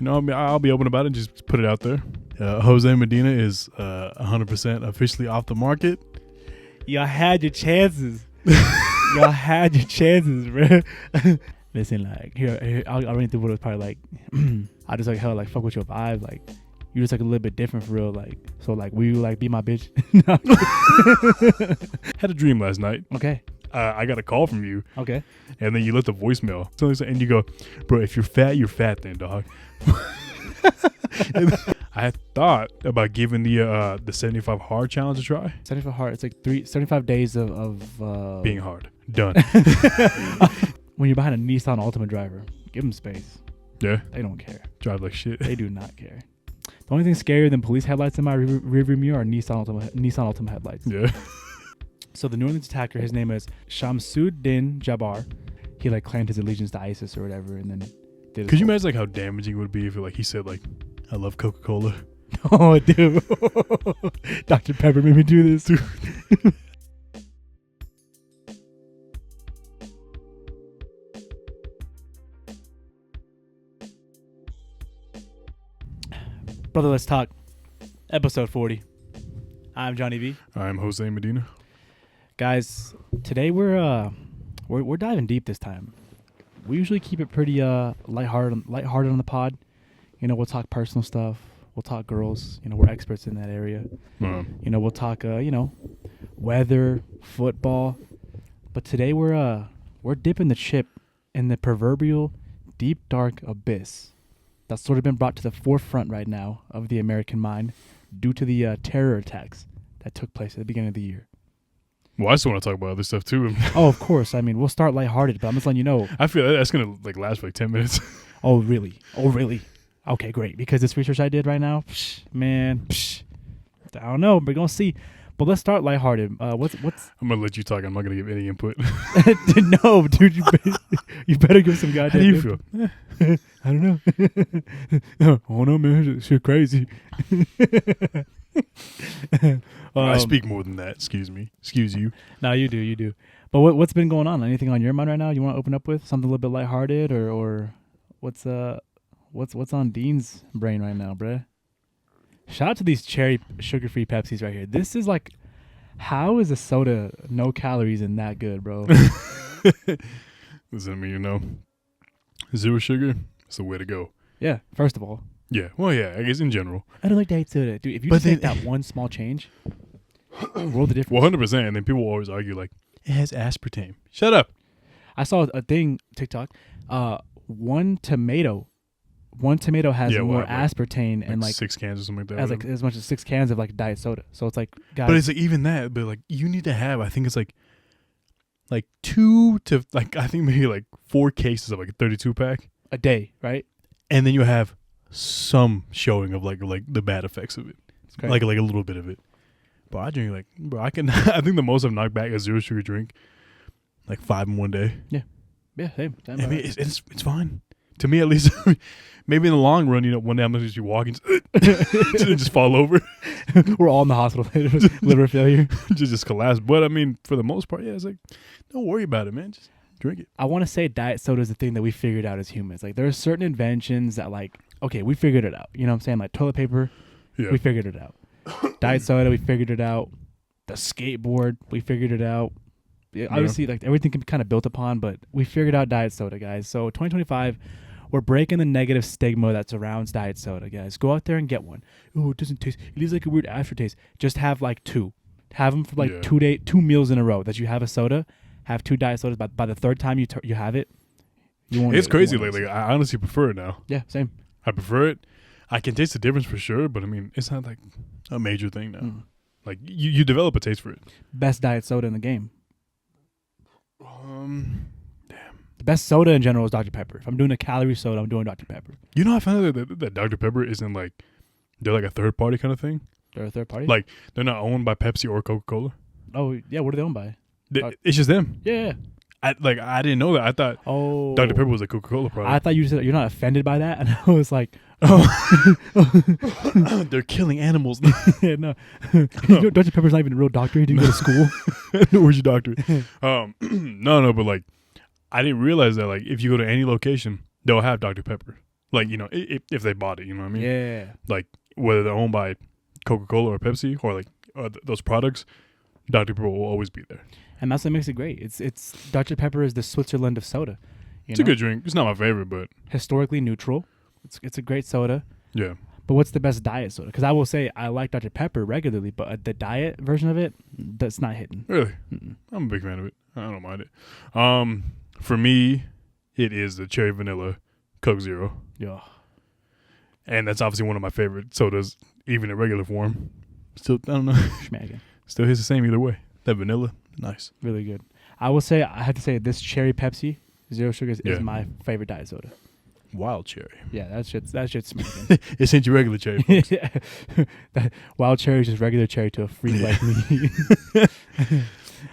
I mean, I'll be open about it. Just put it out there. Jose Medina is 100% officially off the market. Y'all had your chances. Y'all had your chances, bro. Listen, like here I'll run through what it was probably like. I just like hell like fuck with your vibe, like you just like a little bit different for real, like so like will you like be my bitch? Had a dream last night. Okay. I got a call from you. Okay. And then you left a voicemail. And you go, bro, if you're fat, you're fat then, dog. I had thought about giving the 75 hard challenge a try. 75 hard. It's like 75 days of being hard. Done. When you're behind a Nissan Altima driver, give them space. Yeah. They don't care. Drive like shit. They do not care. The only thing scarier than police headlights in my rearview mirror are Nissan Altima headlights. Yeah. So the New Orleans attacker, his name is Shamsuddin Jabbar. He like claimed his allegiance to ISIS or whatever, and then did. Could you imagine like how damaging it would be if he said like, "I love Coca-Cola." Oh, dude. Dr. Pepper made me do this, dude. Brother, let's talk. Episode 40. I'm Johnny V. I'm Jose Medina. Guys, today we're diving deep this time. We usually keep it pretty lighthearted on the pod. You know, we'll talk personal stuff. We'll talk girls. You know, we're experts in that area. You know, we'll talk weather, football. But today we're dipping the chip in the proverbial deep dark abyss that's sort of been brought to the forefront right now of the American mind due to the terror attacks that took place at the beginning of the year. Well, I still want to talk about other stuff too. Oh, of course. I mean, we'll start lighthearted, but I'm just letting you know. I feel that's gonna like last for like 10 minutes. Oh, really? Oh, really? Okay, great. Because this research I did right now, man, I don't know. We're gonna see. But let's start lighthearted. What's? I'm gonna let you talk. I'm not gonna give any input. No, dude. You better give some goddamn. How do you input. feel? I don't know. Oh no, man, shit crazy. I speak more than that. Excuse me. Excuse you. No, you do. But what's been going on? Anything on your mind right now? You want to open up with something a little bit lighthearted, or what's on Dean's brain right now, bruh? Shout out to these cherry sugar-free Pepsis right here. This is like, how is a soda no calories and that good, bro? Listen, I mean, zero sugar is the way to go. Yeah, first of all. Yeah, well, yeah, I guess in general. I don't like diet soda, dude. If you just make that one small change, world of difference. 100%. And then people always argue like, it has aspartame. Shut up. I saw a thing TikTok. One tomato has more aspartame and like 6 cans or something like that. Has like as much as 6 cans of like diet soda. So it's like, guys. But it's like even that. But like you need to have. I think it's like 2 to like I think maybe like 4 cases of like a 32 pack a day, right? And then you have some showing of like the bad effects of it, like a little bit of it. But I drink like, bro, I can. I think the most I've knocked back a zero sugar drink, like 5 in one day. Yeah, same. I mean, it's fine to me at least. Maybe in the long run, one day I'm gonna just be walking and just fall over. We're all in the hospital later, liver failure, just collapse. But I mean, for the most part, yeah, it's like, don't worry about it, man. Just drink it. I want to say diet soda is the thing that we figured out as humans. Like there are certain inventions that like, okay, we figured it out. You know what I'm saying? Like toilet paper, we figured it out. Diet soda, we figured it out. The skateboard, we figured it out. Obviously, like everything can be kind of built upon, but we figured out diet soda, guys. So 2025, we're breaking the negative stigma that surrounds diet soda, guys. Go out there and get one. Oh, it doesn't taste. It leaves like a weird aftertaste. Just have like 2. Have them for like 2 meals in a row that you have a soda. Have 2 diet sodas. By the third time you have it, you won't. It's crazy. Like I honestly prefer it now. Yeah, same. I prefer it. I can taste the difference for sure, but I mean, it's not like a major thing now. Like you develop a taste for it. Best diet soda in the game. Damn. The best soda in general is Dr. Pepper. If I'm doing a calorie soda, I'm doing Dr. Pepper. You know, I found out that Dr. Pepper isn't like, they're like a third party kind of thing. They're a third party? Like, they're not owned by Pepsi or Coca-Cola. Oh, yeah. What are they owned by? It's just them. Yeah. I didn't know that. I thought Dr. Pepper was a Coca-Cola product. I thought you said you're not offended by that. And I was like, they're killing animals. Yeah, no. You know, Dr. Pepper's not even a real doctor. He didn't go to school. Where's your doctor? No, but like, I didn't realize that like if you go to any location, they'll have Dr. Pepper. Like, you know, if they bought it, you know what I mean? Yeah. Like, whether they're owned by Coca-Cola or Pepsi or like those products, Dr. Pepper will always be there. And that's what makes it great. It's Dr. Pepper is the Switzerland of soda. It's a good drink. It's not my favorite, but historically neutral. It's a great soda. Yeah. But what's the best diet soda? Because I will say I like Dr. Pepper regularly, but the diet version of it, that's not hitting. Really? Mm-mm. I'm a big fan of it. I don't mind it. For me, it is the cherry vanilla Coke Zero. Yeah. And that's obviously one of my favorite sodas, even in regular form. Still, I don't know. Schmagging. Still hits the same either way. That vanilla, nice. Really good. I will say, I have to say, this cherry Pepsi, zero sugars, is my favorite diet soda. Wild cherry. Yeah, that shit's smacking. It's ain't your regular cherry. Wild cherry is just regular cherry to a freak like me.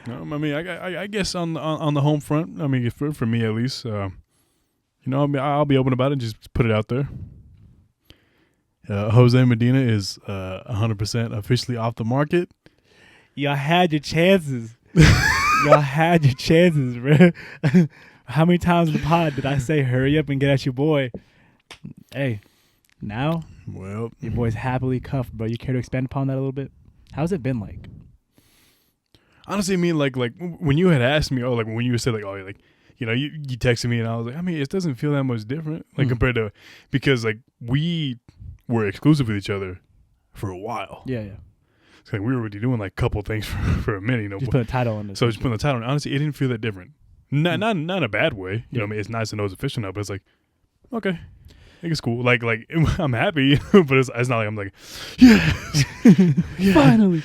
I mean, I guess on the home front, I mean, for me at least, you know, I mean, I'll be open about it. Just put it out there. Jose Medina is 100% officially off the market. Y'all had your chances. Y'all had your chances, bro. How many times in the pod did I say, hurry up and get at your boy? Hey, now, well, your boy's happily cuffed, bro. You care to expand upon that a little bit? How's it been like? Honestly, I mean, like when you had asked me, like when you said, like, oh, like, you know, you texted me and I was like, I mean, it doesn't feel that much different, like compared to, because like we were exclusive with each other for a while. Yeah. So like, we were already doing like a couple things for a minute, you know. Just put a title on this. So just putting the title on. Honestly, it didn't feel that different. Not in a bad way. You know what I mean? It's nice to know it's official now, but it's like, okay, I think it's cool. Like I'm happy, but it's not like I'm like, yes, yeah. Finally.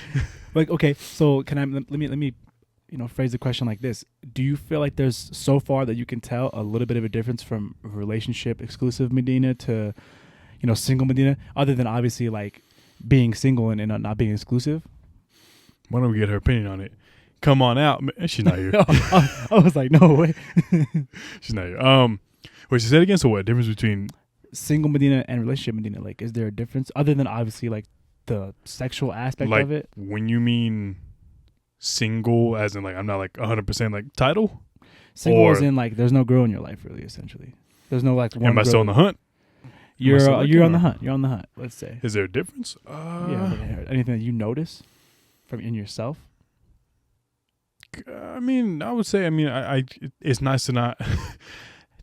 Like, okay, so can I let me you know, phrase the question like this. Do you feel like there's so far that you can tell a little bit of a difference from relationship exclusive Medina to, you know, single Medina, other than obviously like being single and not being exclusive? Why don't we get her opinion on it? Come on out. She's not here. I was like, no way. She's not here. Wait, she said again. So what difference between single Medina and relationship Medina? Like, is there a difference other than obviously like the sexual aspect like, of it? When you mean single, as in like I'm not like 100% like title. Single as in like there's no girl in your life really. Essentially, there's no like one. Am I still on the hunt? You're on the hunt. You're on the hunt. Let's say. Is there a difference? Yeah. Anything that you notice from in yourself? I mean, I would say. I mean, it's nice to not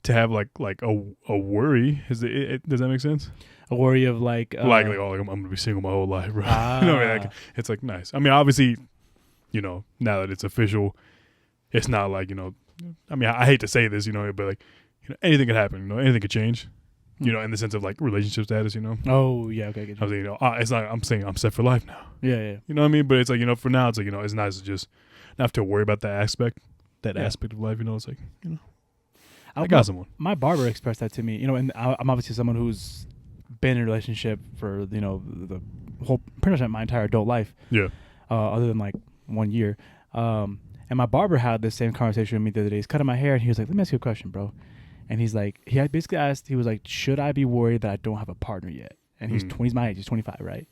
to have like a worry. Does that make sense? A worry of like I'm gonna be single my whole life, bro. You know, I mean, like, it's like nice. I mean, obviously, you know, now that it's official, it's not like, you know. I mean, I hate to say this, you know, but like, you know, anything could happen. You know, anything could change. You know, in the sense of like relationship status, you know. Oh yeah, okay. I was like, you know, it's not. I'm saying I'm set for life now. Yeah. You know what I mean? But it's like, you know, for now, it's like, you know, it's nice to just not have to worry about that aspect of life. You know, it's like, you know, I got someone. My barber expressed that to me. You know, and I'm obviously someone who's been in a relationship for, you know, the whole pretty much my entire adult life. Yeah. Other than like 1 year. And my barber had this same conversation with me the other day. He's cutting my hair, and he was like, "Let me ask you a question, bro." And he's like, he had basically asked, he was like, "Should I be worried that I don't have a partner yet?" And he's he's my age, he's 25, right?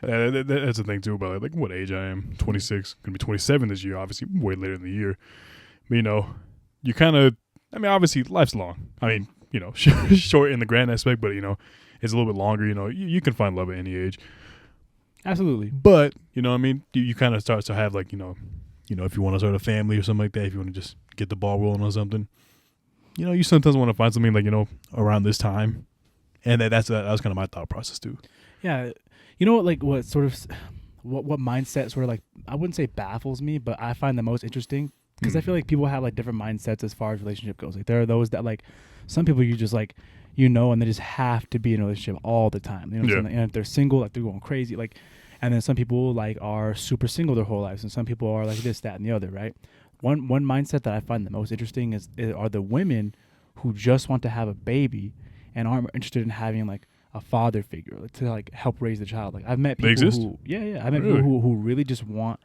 That's the thing too about like what age I am. 26, gonna be 27 this year. Obviously, way later in the year. But, you know, you kind of. I mean, obviously, life's long. I mean, you know, short in the grand aspect, but you know, it's a little bit longer. You know, you can find love at any age. Absolutely. But you know what I mean? You kind of start to have like, you know, if you want to start a family or something like that, if you want to just get the ball rolling on something, you know, you sometimes want to find something like, you know, around this time. And that was kind of my thought process too. Yeah. You know what, like what sort of, what mindset sort of like, I wouldn't say baffles me, but I find the most interesting because I feel like people have like different mindsets as far as relationship goes. Like there are those that like, some people you just like, you know, and they just have to be in a relationship all the time. You know what I'm saying? And if they're single, like they're going crazy. Like, and then some people like are super single their whole lives, and some people are like this, that, and the other, right? One mindset that I find the most interesting are the women who just want to have a baby and aren't interested in having like a father figure to like help raise the child. Like I've met people who I've met people who really just want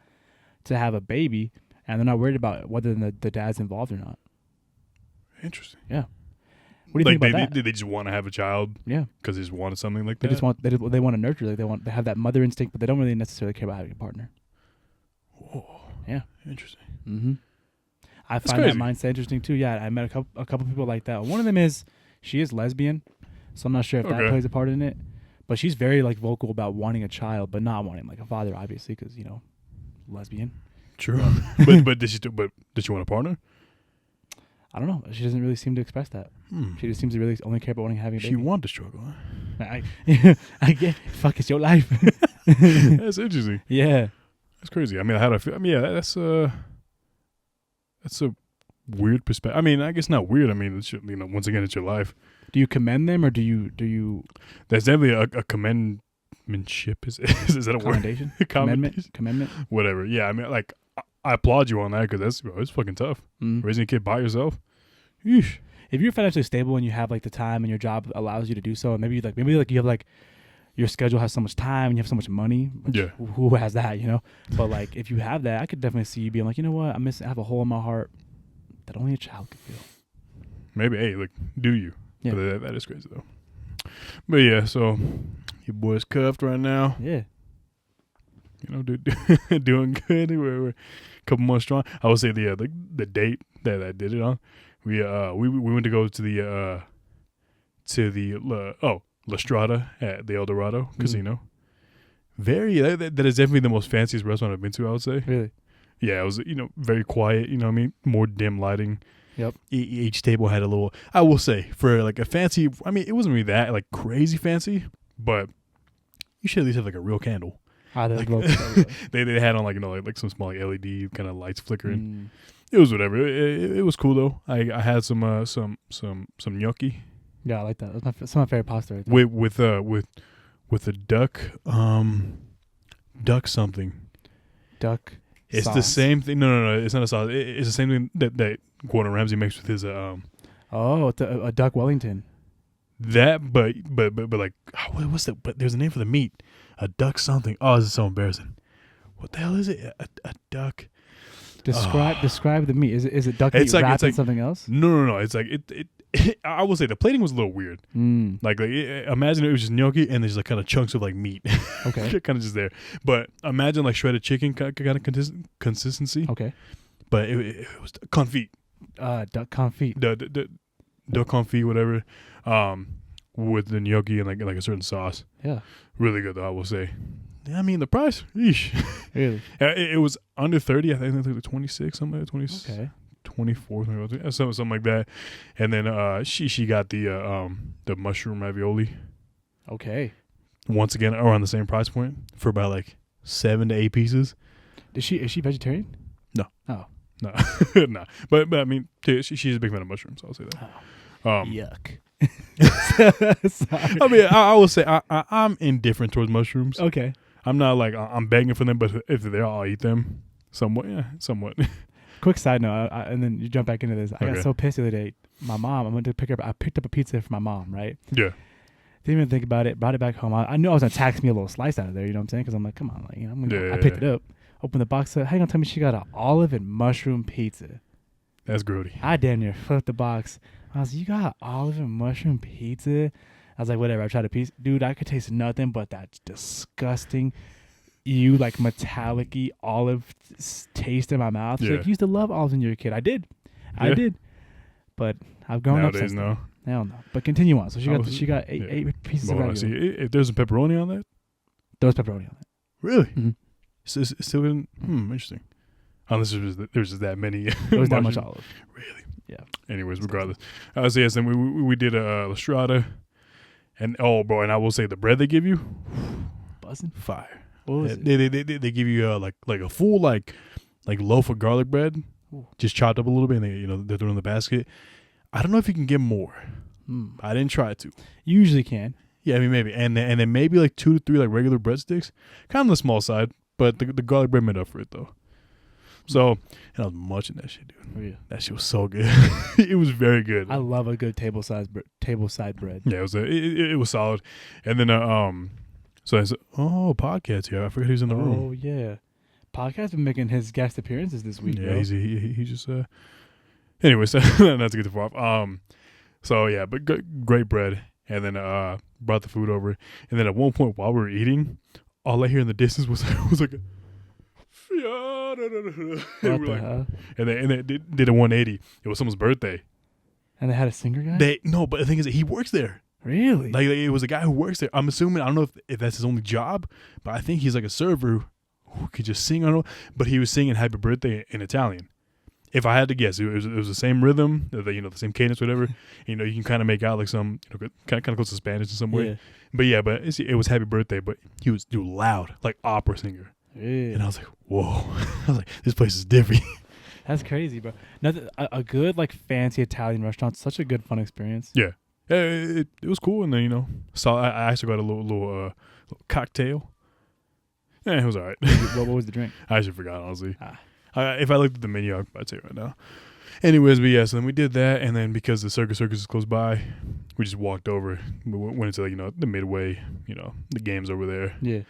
to have a baby and they're not worried about whether the dad's involved or not. Interesting. Yeah. What do you think about that? Did they just want to have a child? Yeah. Because they just wanted something like that? They want to nurture. Like they have that mother instinct, but they don't really necessarily care about having a partner. Oh. Yeah. Interesting. Mm-hmm. I find that mindset interesting too. Yeah, I met a couple people like that. One of them is she is lesbian, So I'm not sure if that plays a part in it. But she's very like vocal about wanting a child, but not wanting like a father, obviously, because lesbian. True. but did she want a partner? I don't know. She doesn't really seem to express that. She just seems to really only care about having a baby. She wanted to struggle. Huh? I get. Fuck, it's your life. That's interesting. Yeah, that's crazy. I mean, how do I feel? I mean, yeah, that's a weird perspective. I mean, I guess not weird. I mean, it's, once again, it's your life. Do you commend them, or do you? There's definitely a commendmanship. Is that a commendation? word? Commendment. Whatever. Yeah, I mean, like I applaud you on that because it's fucking tough. Raising a kid by yourself. Yeesh. If you're financially stable and you have like the time and your job allows you to do so, and maybe you have like your schedule has so much time and you have so much money. Yeah. Who has that? But like if you have that, I could definitely see you being like, you know what, I have a hole in my heart that only a child could feel. Maybe, hey, like, do you? Yeah. But that is crazy though. But yeah, so your boy's cuffed right now. Yeah. Doing good. We're a couple months strong. I would say the date that I did it on. We went to go to the La Strada at the El Dorado Casino. That is definitely the most fanciest restaurant I've been to, I would say. Really? Yeah, it was very quiet. You know what I mean? More dim lighting. Yep. Each table had a little. I will say for like a fancy. I mean, it wasn't really that like crazy fancy, but you should at least have like a real candle. Like, they had on like some small like LED kind of lights flickering. It was whatever. It was cool though. I had some gnocchi. Yeah, I like that. That's some of my favorite pasta right there. With a duck something. Duck. It's sauce. the same thing. No. It's not a sauce. It's the same thing that Gordon Ramsay makes with his it's a duck Wellington. That, but like, what's that? But there's a name for the meat. A duck something. Oh, this is so embarrassing. What the hell is it? A duck. Describe the meat. Is it duck meat wrapped in something else? No. It's like it I will say the plating was a little weird. Like imagine it was just gnocchi and there's like kind of chunks of like meat. Okay. Kind of just there. But imagine like shredded chicken kind of consistency. Okay. But it was confit. Duck confit. The duck confit, whatever. With the gnocchi and like a certain sauce. Yeah. Really good though, I will say. I mean the price. Yeesh. Really? It was under 30. I think it was like 26, something like 20. Okay. 24, something like that. And then she got the mushroom ravioli. Okay. Once again, around the same price point for about like 7 to 8 pieces. Is she vegetarian? No. Oh. No. No. But I mean, she's a big fan of mushrooms, so I'll say that. Oh. Yuck. Sorry. I mean, I will say I'm indifferent towards mushrooms. Okay. I'm not like I'm begging for them, but if they're there, I'll eat them. Somewhat, yeah, somewhat. Quick side note, and then you jump back into this. I got so pissed the other day. My mom, I picked up a pizza for my mom, right? Yeah. Didn't even think about it. Brought it back home. I knew I was gonna tax me a little slice out of there. You know what I'm saying? Because I'm like, come on, like, I picked it up. Opened the box up. How you gonna tell me she got an olive and mushroom pizza? That's grody. I damn near flipped the box. I was like, you got olive and mushroom pizza? I was like, whatever. I tried a piece. Dude, I could taste nothing but that disgusting, like metallic-y olive taste in my mouth. She's like, you used to love olives when you were a kid. I did. I did. But I've grown up since then. Hell no. But continue on. So she got eight pieces of ravioli. If there's some pepperoni on that? There was pepperoni on that. Really? Mm-hmm. So it's still in, interesting. Unless there's just that many. There was that much olive. Really? Yeah. Anyways, regardless. So yes, and we did a La Strada. And bro, and I will say the bread they give you, buzzing fire. What was it? They give you like a full like loaf of garlic bread, just chopped up a little bit, and they're throwing in the basket. I don't know if you can get more. I didn't try to. You usually can. Yeah, I mean maybe, and then maybe like 2 to 3 like regular breadsticks, kind of on the small side, but the garlic bread made up for it though. So, and I was munching that shit, dude. Oh, yeah. That shit was so good. It was very good. I love a good table side bread. Yeah, it was solid. And then so I said, podcast. Yeah, I forgot he's in the room. Oh yeah, podcast been making his guest appearances this week. Yeah, bro. he just. Anyways, not to get too far off. So yeah, but great bread. And then brought the food over. And then at one point while we were eating, all I hear in the distance was like a. What the hell? And they did a 180. It was someone's birthday. And they had a singer guy? No, but the thing is, he works there. Really? Like it was a guy who works there. I'm assuming, I don't know if that's his only job, but I think he's like a server who could just sing. I don't know, but he was singing "Happy Birthday" in Italian. If I had to guess, it was the same rhythm, the same cadence, whatever. You know, you can kind of make out like some, kind of close to Spanish in some way. Yeah. But it was "Happy Birthday," but he was loud, like opera singer. Yeah. And I was like, whoa! I was like, this place is different. That's crazy, bro. A good like fancy Italian restaurant, such a good fun experience. Yeah, it was cool, and then so I actually got a little cocktail. Yeah, it was alright. What was the drink? I actually forgot, honestly. If I looked at the menu, I'd say it right now. Anyways, but yeah, so then we did that, and then because the Circus is close by, we just walked over. We went into the Midway, the games over there. Yeah.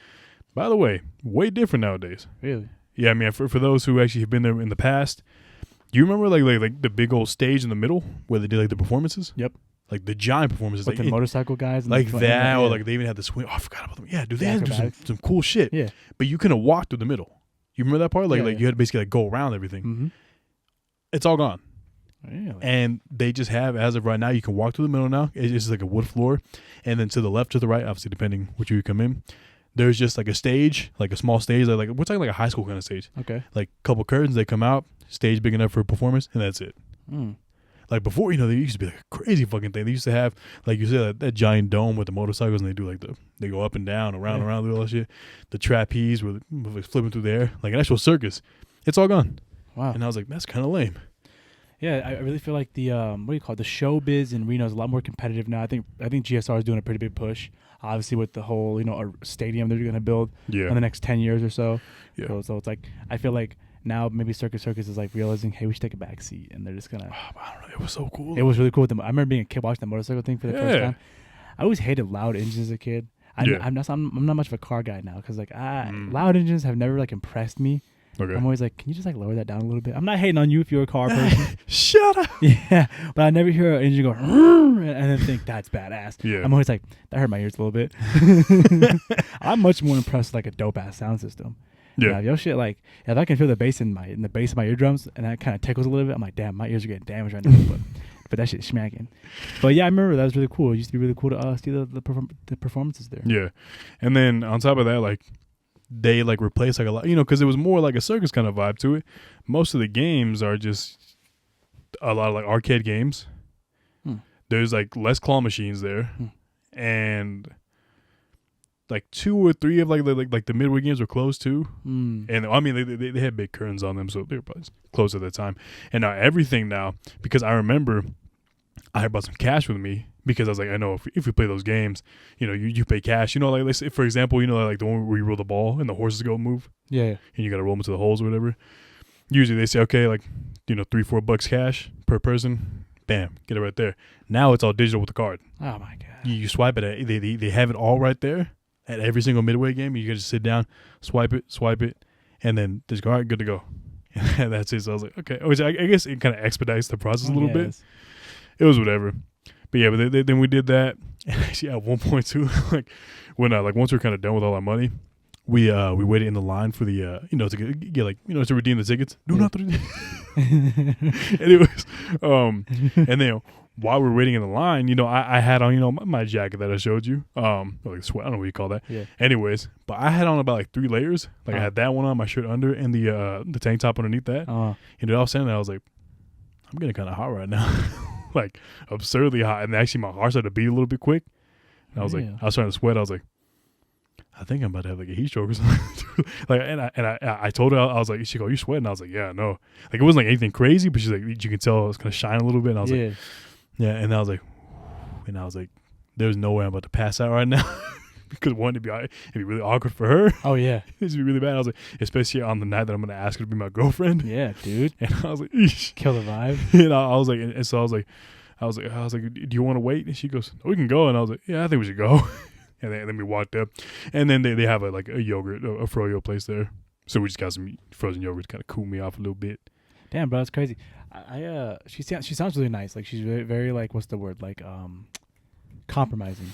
By the way, way different nowadays. Really? Yeah, I mean, for those who actually have been there in the past, do you remember like the big old stage in the middle where they did like the performances? Yep. Like the giant performances, With the motorcycle guys, and like the that, or like they even had the swing. Oh, I forgot about them. Yeah, dude, they had to do some cool shit. Yeah. But you couldn't walk through the middle. You remember that part? Like you had to basically like go around everything. Mm-hmm. It's all gone. Really? And they just have, as of right now, you can walk through the middle now. It's just like a wood floor, and then to the left, to the right, obviously depending which way you come in, there's just like a stage, like a small stage, like we're talking like a high school kind of stage. Okay. Like a couple curtains, they come out, stage big enough for a performance, and that's it. Mm. Like before, they used to be like a crazy fucking thing. They used to have, like you said, that giant dome with the motorcycles, and they do like they go up and down, around, do all that shit. The trapeze with flipping through the air, like an actual circus. It's all gone. Wow. And I was like, that's kind of lame. Yeah, I really feel like the what do you call it? The showbiz in Reno is a lot more competitive now. I think GSR is doing a pretty big push. Obviously, with the whole a stadium they're going to build in the next 10 years or so. Yeah. So it's like I feel like now maybe Circus is like realizing, hey, we should take a back seat, and they're just gonna. I don't know. It was so cool. It was really cool with them. I remember being a kid watching the motorcycle thing for the first time. I always hated loud engines as a kid. I'm not much of a car guy now because loud engines have never like impressed me. Okay. I'm always like, can you just like lower that down a little bit? I'm not hating on you if you're a car person. Shut up. Yeah, but I never hear an engine go and then think that's badass. Yeah. I'm always like, that hurt my ears a little bit. I'm much more impressed with like a dope ass sound system. Yeah. If your shit like if I can feel the bass in the base of my eardrums and that kind of tickles a little bit, I'm like, damn, my ears are getting damaged right now. But that shit's smacking. But yeah, I remember that was really cool. It used to be really cool to see the performances there. Yeah, and then on top of that, like they like replace like a lot, because it was more like a circus kind of vibe to it. Most of the games are just a lot of like arcade games. There's like less claw machines there, and like 2 or 3 of like the midway games were closed too. And I mean they had big curtains on them, so they were probably closed at that time. And now everything now, because I remember I had brought some cash with me because I was like, I know if we play those games, you pay cash. Like let's say, for example, like the one where you roll the ball and the horses go move. Yeah. And you got to roll them into the holes or whatever. Usually they say, okay, like, $3-4 cash per person. Bam, get it right there. Now it's all digital with the card. Oh my god. You swipe it. They have it all right there at every single midway game. You can just sit down, swipe it, and then just go, all right, good to go. And that's it. So I was like, okay. Which I guess it kind of expedites the process a little bit. It was whatever. But yeah, but then we did that. And actually at one point too, like when once we were kind of done with all our money, we waited in the line for the to get like to redeem the tickets. Do not redeem. Anyways, and then while we were waiting in the line, I had on my jacket that I showed you, like sweat, I don't know what you call that. Yeah. Anyways, but I had on about like 3 layers. Like I had that one on, my shirt under, and the tank top underneath that. I was saying that I was like, I'm getting kind of hot right now. Like absurdly hot, and actually my heart started to beat a little bit quick. And I was like, I was starting to sweat. I was like, I think I'm about to have like a heat stroke or something. Like, and I told her, I was like, she go, you sweating? I was like, yeah, no. Like it wasn't like anything crazy, but she's like, you can tell it was kind of shine a little bit. And I was like, yeah. And I was like, there's no way I'm about to pass out right now. Because one, it'd be really awkward for her. Oh yeah, it'd be really bad. I was like, especially on the night that I'm gonna ask her to be my girlfriend. Yeah, dude. And I was like, eesh. Kill the vibe. And I was like, and so I was like, do you want to wait? And she goes, we can go. And I was like, yeah, I think we should go. And then we walked up, and then they have a yogurt, a froyo place there. So we just got some frozen yogurt to kind of cool me off a little bit. Damn, bro, that's crazy. She sounds really nice. Like she's very, very like, what's the word? Like compromising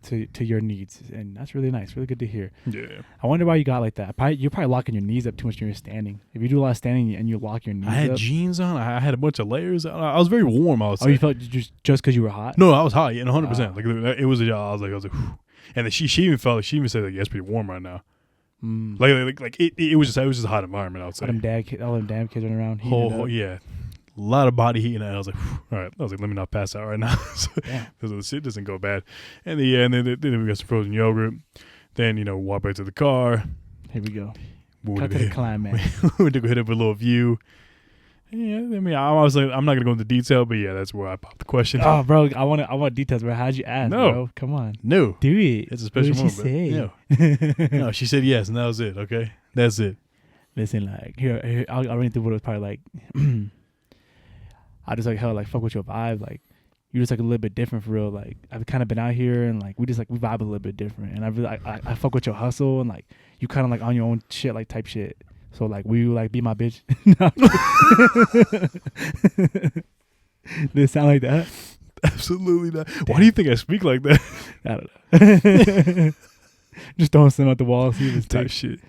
to your needs, and that's really nice, really good to hear. Yeah. I wonder why you got like that. You're probably locking your knees up too much when you're standing. If you do a lot of standing and you lock your knees up. I had jeans on. I had a bunch of layers. I was very warm. I was. Oh, you felt just because you were hot? No, I was hot. Yeah, 100%. Like it was a job. I was like, whew. And then she even felt like she even said like, yeah, it's pretty warm right now. Like it was just a hot environment. I would say. All them damn kids running around. Yeah. A lot of body heat, and I was like, all right. I was like, let me not pass out right now, so the shit doesn't go bad. And then we got some frozen yogurt. Then walk back to the car. Here we go. Cut to the climax. We took a hit of a little view. Yeah, I mean, I was like, I'm not gonna go into detail, but yeah, that's where I popped the question. Oh, bro, I want details, bro. How'd you ask? No, bro? Come on, no, do it. It's a special moment. What did she say? No, she said yes, and that was it. Okay, that's it. Listen, like here I'll run through what it was probably like. I just like hell like fuck with your vibe, like you're just like a little bit different for real. Like I've kind of been out here and like we vibe a little bit different, and I really I fuck with your hustle and like you kind of like on your own shit like type shit. So like will you like be my bitch? Did it sound like that? Absolutely not. Damn. Why do you think I speak like that? I don't know. Just throwing some at the wall, see this type shit.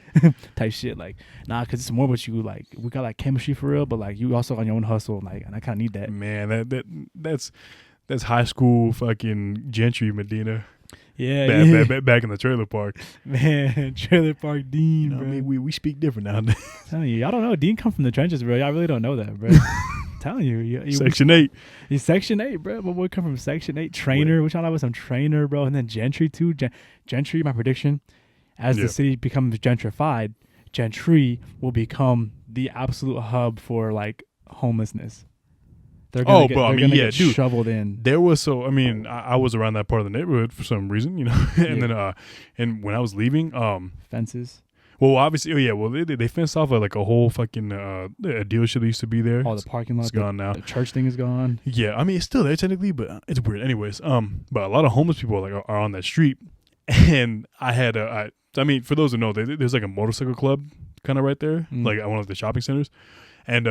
Type shit, like because it's more what you like. We got like chemistry for real, but like you also on your own hustle, like, and I kind of need that. Man, that's high school fucking gentry, Medina. Yeah, back in the trailer park. Man, trailer park Dean. Bro. I mean, we speak different nowadays. I'm telling you, y'all don't know. Dean come from the trenches, bro. Y'all really don't know that, bro. Telling you, Section 8. He's Section 8, bro. But we come from Section 8. Trainer, which I was some trainer, bro. And then Gentry, too. Gentry, my prediction, as the city becomes gentrified, Gentry will become the absolute hub for, like, homelessness. They're gonna get shoveled in. There was I was around that part of the neighborhood for some reason, and then and when I was leaving, fences. Well, obviously, they fenced off like a whole fucking a dealership that used to be there. Oh, the parking lot. It's gone now. The church thing is gone. Yeah, I mean it's still there technically, but it's weird. Anyways, but a lot of homeless people are on that street, and I had for those who know, there's like a motorcycle club kind of right there, like at one of the shopping centers, and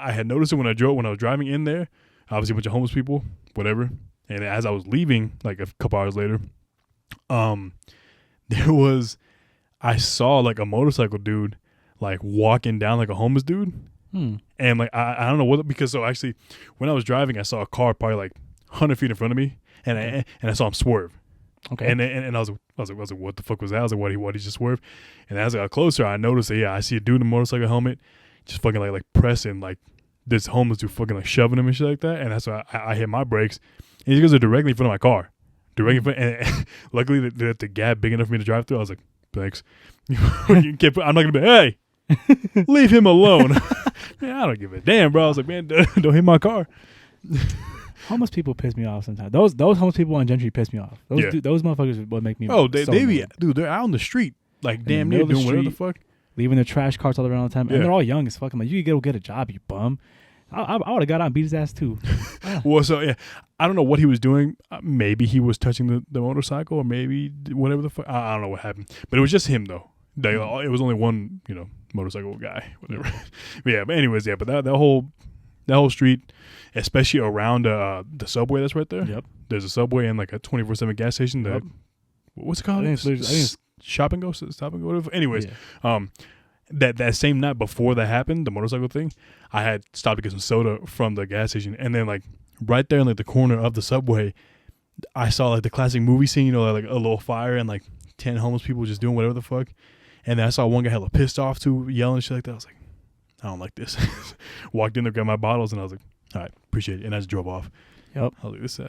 I had noticed it when I was driving in there. Obviously, a bunch of homeless people, whatever. And as I was leaving, like a couple hours later, I saw like a motorcycle dude like walking down like a homeless dude. And like I don't know what, because so actually when I was driving I saw a car probably like 100 feet in front of me, and I saw him swerve. Okay. And I was like what the fuck was that? I was like what he just swerved. And as I got closer I noticed that I see a dude in a motorcycle helmet just fucking like pressing like this homeless dude fucking like shoving him and shit like that. And that's why I hit my brakes, and these guys are directly in front of my car. Directly in front, and luckily the gap big enough for me to drive through. I was like, thanks. I'm not gonna be, hey, leave him alone. Man, I don't give a damn, bro. I was like, man, don't hit my car. Homeless people piss me off sometimes. Those homeless people on Gentry piss me off. Those motherfuckers would make me. Oh, they be, dude. They're out on the street, like damn near doing whatever the fuck, leaving their trash carts all around the time, and they're all young as fuck. I'm like, you could go get a job, you bum. I would have got out and beat his ass too. Well, so yeah, I don't know what he was doing. Maybe he was touching the motorcycle, or maybe whatever the fuck. I don't know what happened, but it was just him though. It was only one, motorcycle guy, whatever. But anyways, but that whole street, especially around the subway that's right there. Yep. There's a subway and like a 24/7 gas station. That what's it called? I think it's Stop and go, whatever. Anyways, that same night before that happened, the motorcycle thing, I had stopped to get some soda from the gas station, and then like right there in like the corner of the subway, I saw like the classic movie scene, like a little fire and like 10 homeless people just doing whatever the fuck. And then I saw one guy hella pissed off too, yelling and shit like that. I was like, I don't like this. Walked in there, grabbed my bottles, and I was like, all right, appreciate it. And I just drove off. Yep. I was like, this,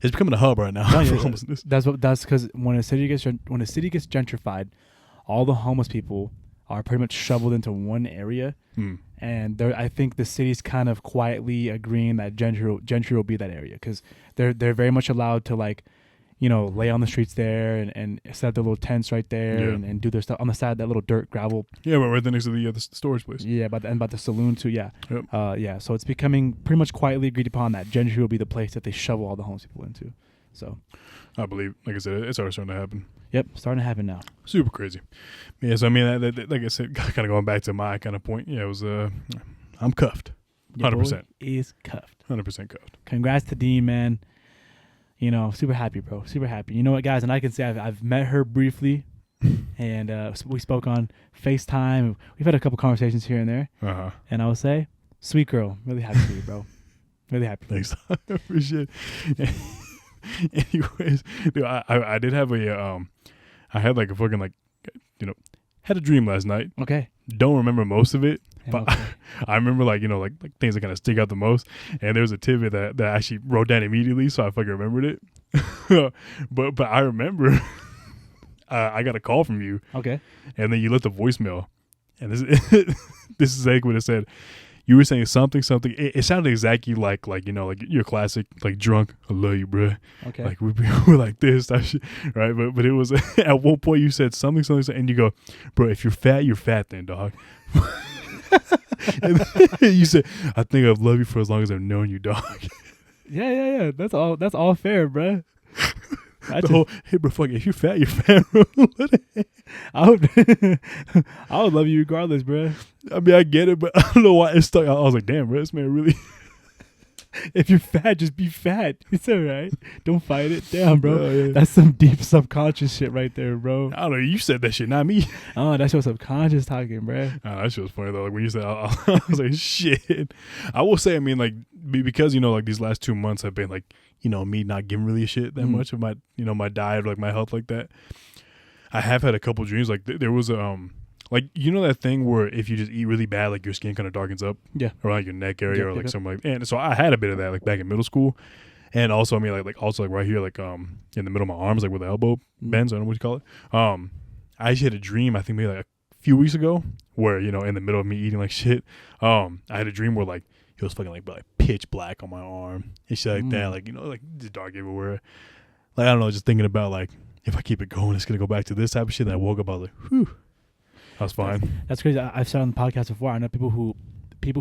it's becoming a hub right now for homelessness. That's because when a city gets gentrified, all the homeless people are pretty much shoveled into one area, and I think the city's kind of quietly agreeing that Gentry will be that area, because they're very much allowed to like, lay on the streets there and set up their little tents right there and do their stuff on the side of that little dirt gravel. Yeah, right next to the storage place. Yeah, about the saloon too. Yeah, yep. So it's becoming pretty much quietly agreed upon that Gentry will be the place that they shovel all the homeless people into. So, I believe, like I said, it's already starting to happen. Yep, starting to happen now. Super crazy. Yeah, so I mean, like I said, kind of going back to my kind of point. Yeah, it was I'm cuffed. 100%. Is cuffed. 100% cuffed. Congrats to Dean, man. You know, super happy, bro. Super happy. You know what, guys? And I can say I've met her briefly, and we spoke on FaceTime. We've had a couple conversations here and there. And I will say, sweet girl. Really happy for you, bro. Really happy. Thanks. I appreciate it. Anyways, dude, I did have I had like a fucking like, you know, had a dream last night. Okay. Don't remember most of it, but okay. I remember like, you know, like things that kind of stick out the most. And there was a tidbit that I actually wrote down immediately, so I fucking remembered it. but I remember I got a call from you. Okay. And then you left a voicemail, and this this is exactly what it said. You were saying something. It sounded exactly like you know, like your classic like drunk. I love you, bro. Okay. Like we're like this, that shit, right? But it was at one point you said something, and you go, bro. If you're fat then, dog. And you said, I think I've loved you for as long as I've known you, dog. Yeah. That's all fair, bro. Hey, bro, fuck it. If you're fat, bro. I would love you regardless, bro. I mean, I get it, but I don't know why it stuck. I was like, damn, bro, this man really. If you're fat, just be fat. It's all right. Don't fight it. Damn, bro. Oh, yeah. That's some deep subconscious shit right there, bro. I don't know. You said that shit, not me. Oh, that's your subconscious talking, bro. That shit was funny though. Like when you said, I was like, shit. I will say, I mean, like because you know, like these last 2 months have been like, you know, me not giving really a shit that much of my, you know, my diet, like my health, like that. I have had a couple dreams. Like there was like, you know that thing where if you just eat really bad, like your skin kind of darkens up, around your neck area, or like something like. And so I had a bit of that, like back in middle school, and also I mean like also like right here, like in the middle of my arms, like where the elbow bends. I don't know what you call it. I actually had a dream. I think maybe like a few weeks ago, where you know in the middle of me eating like shit, I had a dream where like it was fucking like pitch black on my arm and shit like that, like you know like the dark everywhere. Like I don't know, just thinking about like if I keep it going, it's gonna go back to this type of shit. And I woke up, I was like, whew. I was fine. That's crazy. I've said on the podcast before. I know people who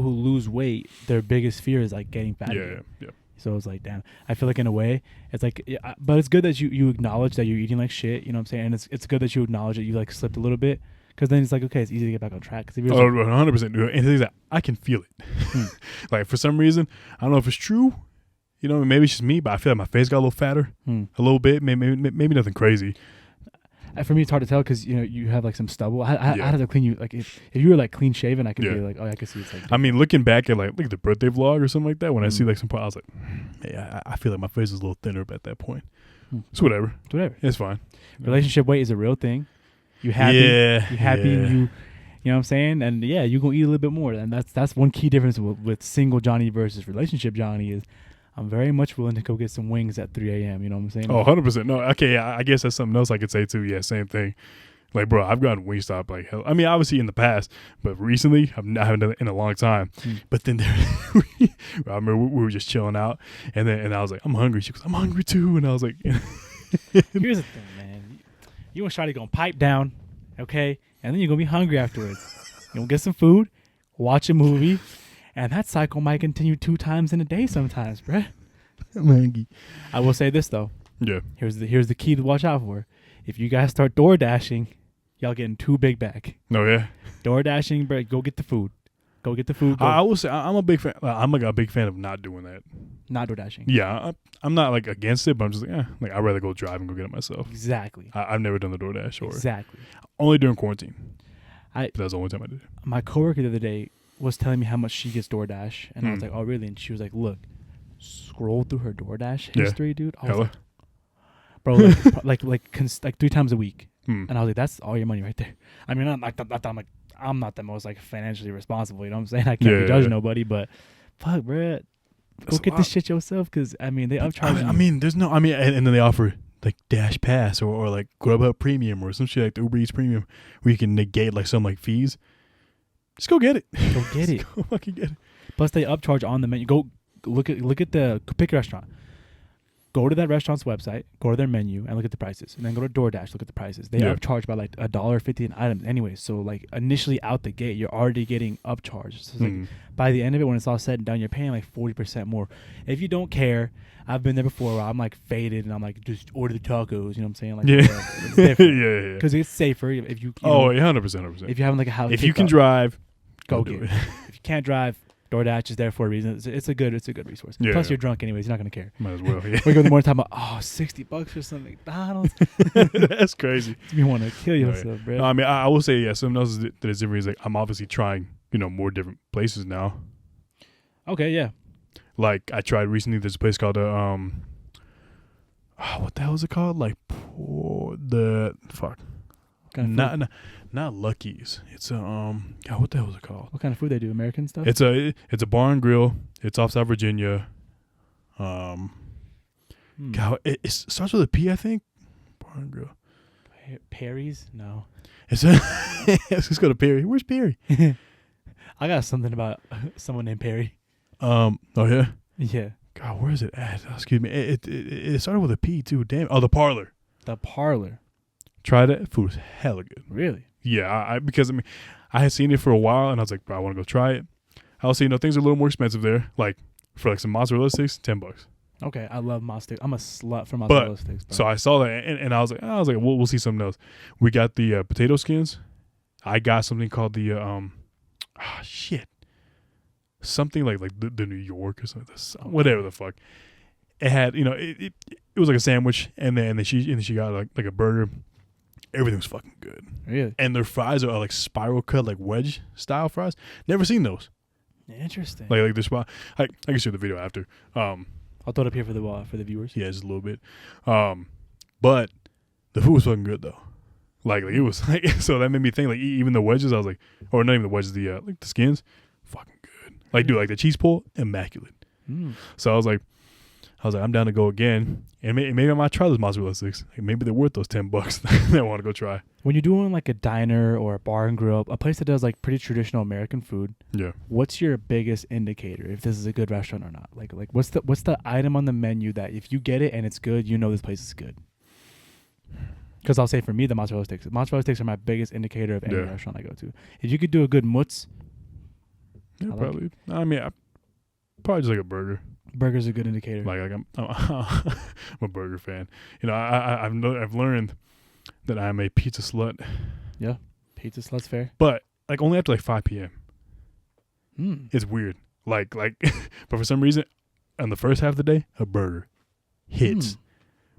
lose weight, their biggest fear is like getting fat. Yeah. So it's like, damn. I feel like in a way, it's like, yeah, but it's good that you acknowledge that you're eating like shit. You know what I'm saying? And it's good that you acknowledge that you like slipped a little bit, because then it's like, okay, it's easy to get back on track. 'Cause if you're 100%. And the thing is that I can feel it. Like for some reason, I don't know if it's true. You know, maybe it's just me, but I feel like my face got a little fatter, a little bit. Maybe nothing crazy. For me, it's hard to tell because you know you have like some stubble. I had to clean you. Like if you were like clean shaven, I could be like, oh, I could see it's like. I mean, looking back at like the birthday vlog or something like that, when I see like some, I was like, hey, I feel like my face is a little thinner at that point. So whatever, it's fine. Relationship weight is a real thing. You happy? You happy? And you know what I'm saying? And yeah, you gonna eat a little bit more. And that's one key difference with single Johnny versus relationship Johnny is. I'm very much willing to go get some wings at 3 a.m. You know what I'm saying? Oh, 100%. No, okay, yeah, I guess that's something else I could say too. Yeah, same thing. Like, bro, I've gotten Wingstop like hell. I mean, obviously in the past, but recently I haven't done it in a long time. But then I remember we were just chilling out, and I was like, I'm hungry. She goes, I'm hungry too, and I was like, here's the thing, man. You and Shawty gonna pipe down, okay, and then you're gonna be hungry afterwards. You're gonna get some food, watch a movie. And that cycle might continue 2 times in a day sometimes, bruh. I will say this though. Yeah. Here's the key to watch out for. If you guys start door dashing, y'all getting too big back. No, yeah. Door dashing, bro. Go get the food. Go get the food. I will say I'm a big fan. I'm like a big fan of not doing that. Not door dashing. Yeah, I'm not like against it, but I'm just like I'd rather go drive and go get it myself. Exactly. I've never done the DoorDash or exactly. Only during quarantine. That was the only time I did it. My coworker the other day was telling me how much she gets DoorDash, and I was like, oh really? And she was like, look, scroll through her DoorDash history, dude. I was like, bro, like 3 times a week. And I was like, that's all your money right there. I mean, I'm not the most like financially responsible, you know what I'm saying? I can't be judging nobody, but fuck, bro, go get this shit yourself, because I mean they upcharge. I mean, there's no. I mean, and then they offer like Dash Pass or like Grubhub Premium or some shit like the Uber Eats Premium, where you can negate like some like fees. Just go get it. Go get it. Go fucking get it. Plus they upcharge on the menu. Go look at pick a restaurant. Go to that restaurant's website, go to their menu, and look at the prices. And then go to DoorDash, look at the prices. They upcharge by like $1.50 an item anyway. So like initially out the gate, you're already getting upcharged. So it's like by the end of it, when it's all said and done, you're paying like 40% more. If you don't care, I've been there before where I'm like faded and I'm like, just order the tacos. You know what I'm saying? Like, it's different. Yeah. Because it's safer if you. 100%. If you're having like a house. If you can drive, go get it. If you can't drive, DoorDash is there for a reason. It's a good resource. Yeah, Plus, you're drunk anyways. You're not gonna care. Might as well. Yeah. We go in the morning time about $60 for some McDonald's. That's crazy. You want to kill Right. yourself, bro. No, I mean, I will say, yeah, something else that is different is like I'm obviously trying, more different places now. Okay, yeah. Like I tried recently. There's a place called what the hell is it called? Like Kind of food? not Lucky's. It's God, what the hell is it called? What kind of food they do? American stuff? It's a bar and grill. It's off South Virginia. God, it starts with a P, I think. Bar and grill. Perry's? No. Let's just go to Perry. Where's Perry? I got something about someone named Perry. Oh yeah. Yeah. God, where is it at? Excuse me. It started with a P too. Damn. Oh, the Parlor. The Parlor. Tried it. Food was hella good. Really? Yeah, because I had seen it for a while and I was like, bro, I want to go try it. I also, things are a little more expensive there. Like for like some mozzarella sticks, $10. Okay, I love mozzarella sticks. I'm a slut for mozzarella sticks. Bro. So I saw that and I was like, we'll see something else. We got the potato skins. I got something called the something like the New York or something, whatever the fuck. It had, it was like a sandwich, and then she got like a burger. Everything was fucking good. Really? And their fries are like spiral cut, like wedge style fries. Never seen those. Interesting. Like the spot. I can show the video after. I'll throw it up here for the viewers. Yeah, just a little bit. But the food was fucking good though. Like it was like, so that made me think like even the wedges, I was like, or not even the wedges, the like the skins, fucking good. Like dude, like the cheese pull, immaculate. So I was like, I'm down to go again, and maybe I might try those mozzarella sticks. Like maybe they're worth those $10 that I want to go try. When you're doing like a diner or a bar and grill, a place that does like pretty traditional American food, yeah, what's your biggest indicator if this is a good restaurant or not? Like what's the item on the menu that if you get it and it's good, this place is good? Because I'll say for me, the mozzarella sticks. Mozzarella sticks are my biggest indicator of any restaurant I go to. If you could do a good mutz, yeah, probably. I mean, probably just like a burger. Burger's a good indicator. Like I'm a burger fan. I've learned that I'm a pizza slut. Yeah, pizza slut's fair. But like only after like 5 p.m. It's weird. Like, but for some reason, on the first half of the day, a burger hits.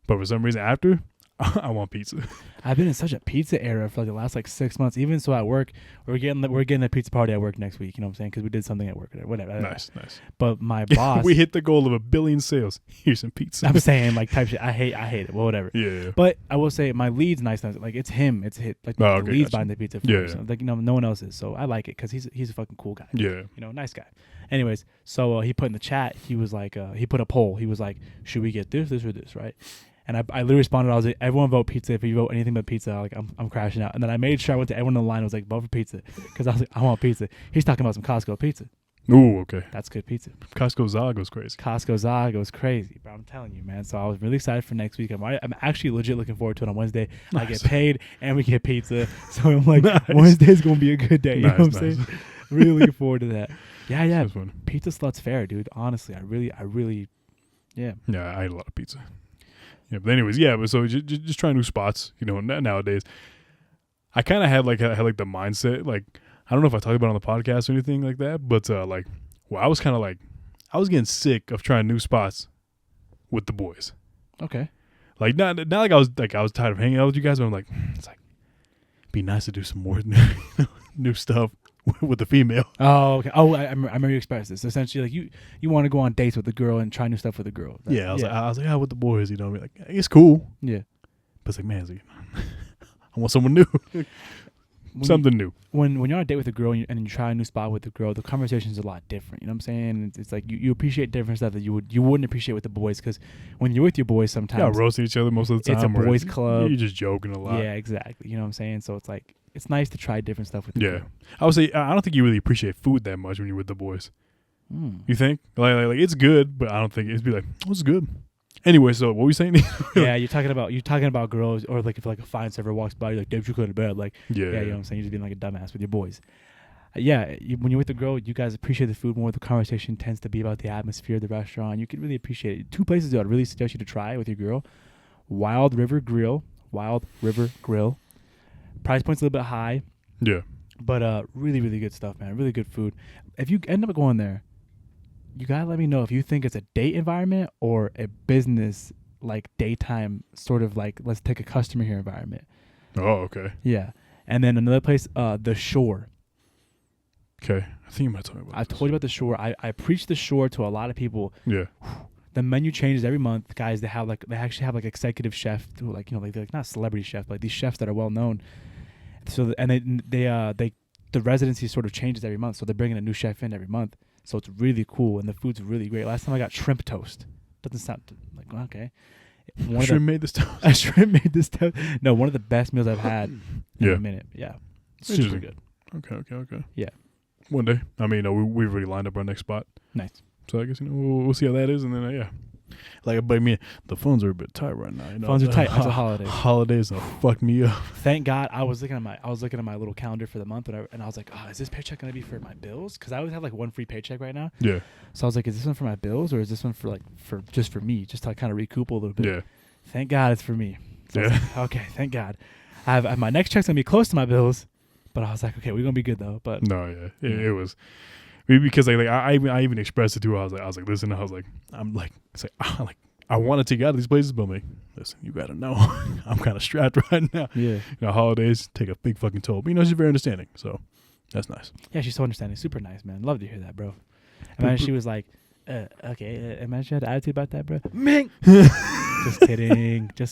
But for some reason after, I want pizza. I've been in such a pizza era for like the last 6 months. Even so at work, we're getting a pizza party at work next week. You know what I'm saying? Because we did something at work or whatever. Nice. But my boss, we hit the goal of 1 billion sales. Here's some pizza. I'm saying like type shit. I hate it. Well, whatever. Yeah. But I will say my lead's nice. Like it's him. It's hit. Like the lead's buying the pizza for us. Like no one else is. So I like it because he's a fucking cool guy. Yeah. Nice guy. Anyways, so he put in the chat. He was like, he put a poll. He was like, should we get this, or this, right? And I literally responded. I was like, everyone vote pizza. If you vote anything but pizza, I'm crashing out. And then I made sure I went to everyone in the line and was like, vote for pizza. Because I was like, I want pizza. He's talking about some Costco pizza. Ooh, okay. That's good pizza. Costco Zog goes crazy. Costco Zog goes crazy, bro. I'm telling you, man. So I was really excited for next week. I'm actually legit looking forward to it on Wednesday. Nice. I get paid and we get pizza. So I'm like, nice. Wednesday's going to be a good day. You know what I'm saying? Really looking forward to that. Yeah. Pizza slut's fair, dude. Honestly, I really, yeah. Yeah, I ate a lot of pizza. Yeah, but anyways, but so just trying new spots, nowadays. I kind of had the mindset, like, I don't know if I talked about it on the podcast or anything like that, but I was kind of like, I was getting sick of trying new spots with the boys. Okay. Like, not like I was tired of hanging out with you guys, but I'm like, it's like, be nice to do some more new stuff with the female. Oh, okay. Oh, I remember you expressed this. Essentially, like you want to go on dates with the girl and try new stuff with the girl. I was like, with the boys, like it's cool. Yeah. But it's like, man, I want someone new. Something new. When you're on a date with a girl and you try a new spot with the girl, the conversation is a lot different. You know what I'm saying? It's like you appreciate different stuff that you wouldn't appreciate with the boys, because when you're with your boys, sometimes roasting each other most of the time. It's a boys club. You're just joking a lot. Yeah, exactly. You know what I'm saying? So it's like it's nice to try different stuff with the girl. I would say I don't think you really appreciate food that much when you're with the boys. You think? Like it's good, but I don't think it'd be like, oh, it's good. Anyway, so what were we saying? Yeah, you're talking about girls, or like if like a fine server walks by, you're like, "Damn, you go to bed." Like, you know what I'm saying? You're just being like a dumbass with your boys. When you're with the girl, you guys appreciate the food more. The conversation tends to be about the atmosphere of the restaurant. You can really appreciate it. 2 places that I'd really suggest you to try with your girl: Wild River Grill. Price point's a little bit high. Yeah. But really, really good stuff, man. Really good food. If you end up going there, you gotta let me know if you think it's a date environment or a business like daytime sort of like let's take a customer here environment. Oh, okay. Yeah. And then another place, the Shore. Okay. I think you might tell me about I've told you about the Shore. I preach the Shore to a lot of people. Yeah. The menu changes every month, guys. They actually have like executive chef who like, you know, like not celebrity chef, but like these chefs that are well known. So and they the residency sort of changes every month. So they're bringing a new chef in every month. So it's really cool and the food's really great. Last time I got shrimp toast. Doesn't sound like okay. Shrimp made this toast. I shrimp made this toast. No, one of the best meals I've had in a minute. Yeah, super good. Okay. Yeah. One day. I mean, we've already lined up our next spot. Nice. So I guess we'll see how that is, and then yeah. Like, but I mean, the phones are a bit tight right now. You know, phones are tight. It's a holiday. Holidays will fuck me up. Thank God. I was looking at my little calendar for the month, and I was like, oh, is this paycheck gonna be for my bills? Because I always have like one free paycheck right now. Yeah. So I was like, is this one for my bills or is this one for just for me, just to kind of recoup a little bit? Yeah. Thank God it's for me. So yeah. Like, okay, thank God. I have my next check's gonna be close to my bills, but I was like, okay, we're gonna be good though. But no, yeah, it was. Because like I even expressed it to her. I was like, listen, I want to take you out of these places, but I'm like, listen, you gotta know, I'm kind of strapped right now. Yeah. You know, holidays take a big fucking toll. But she's very understanding, so that's nice. Yeah, she's so understanding. Super nice, man. Love to hear that, bro. Imagine she was like, okay, imagine she had an attitude about that, bro. Ming. Just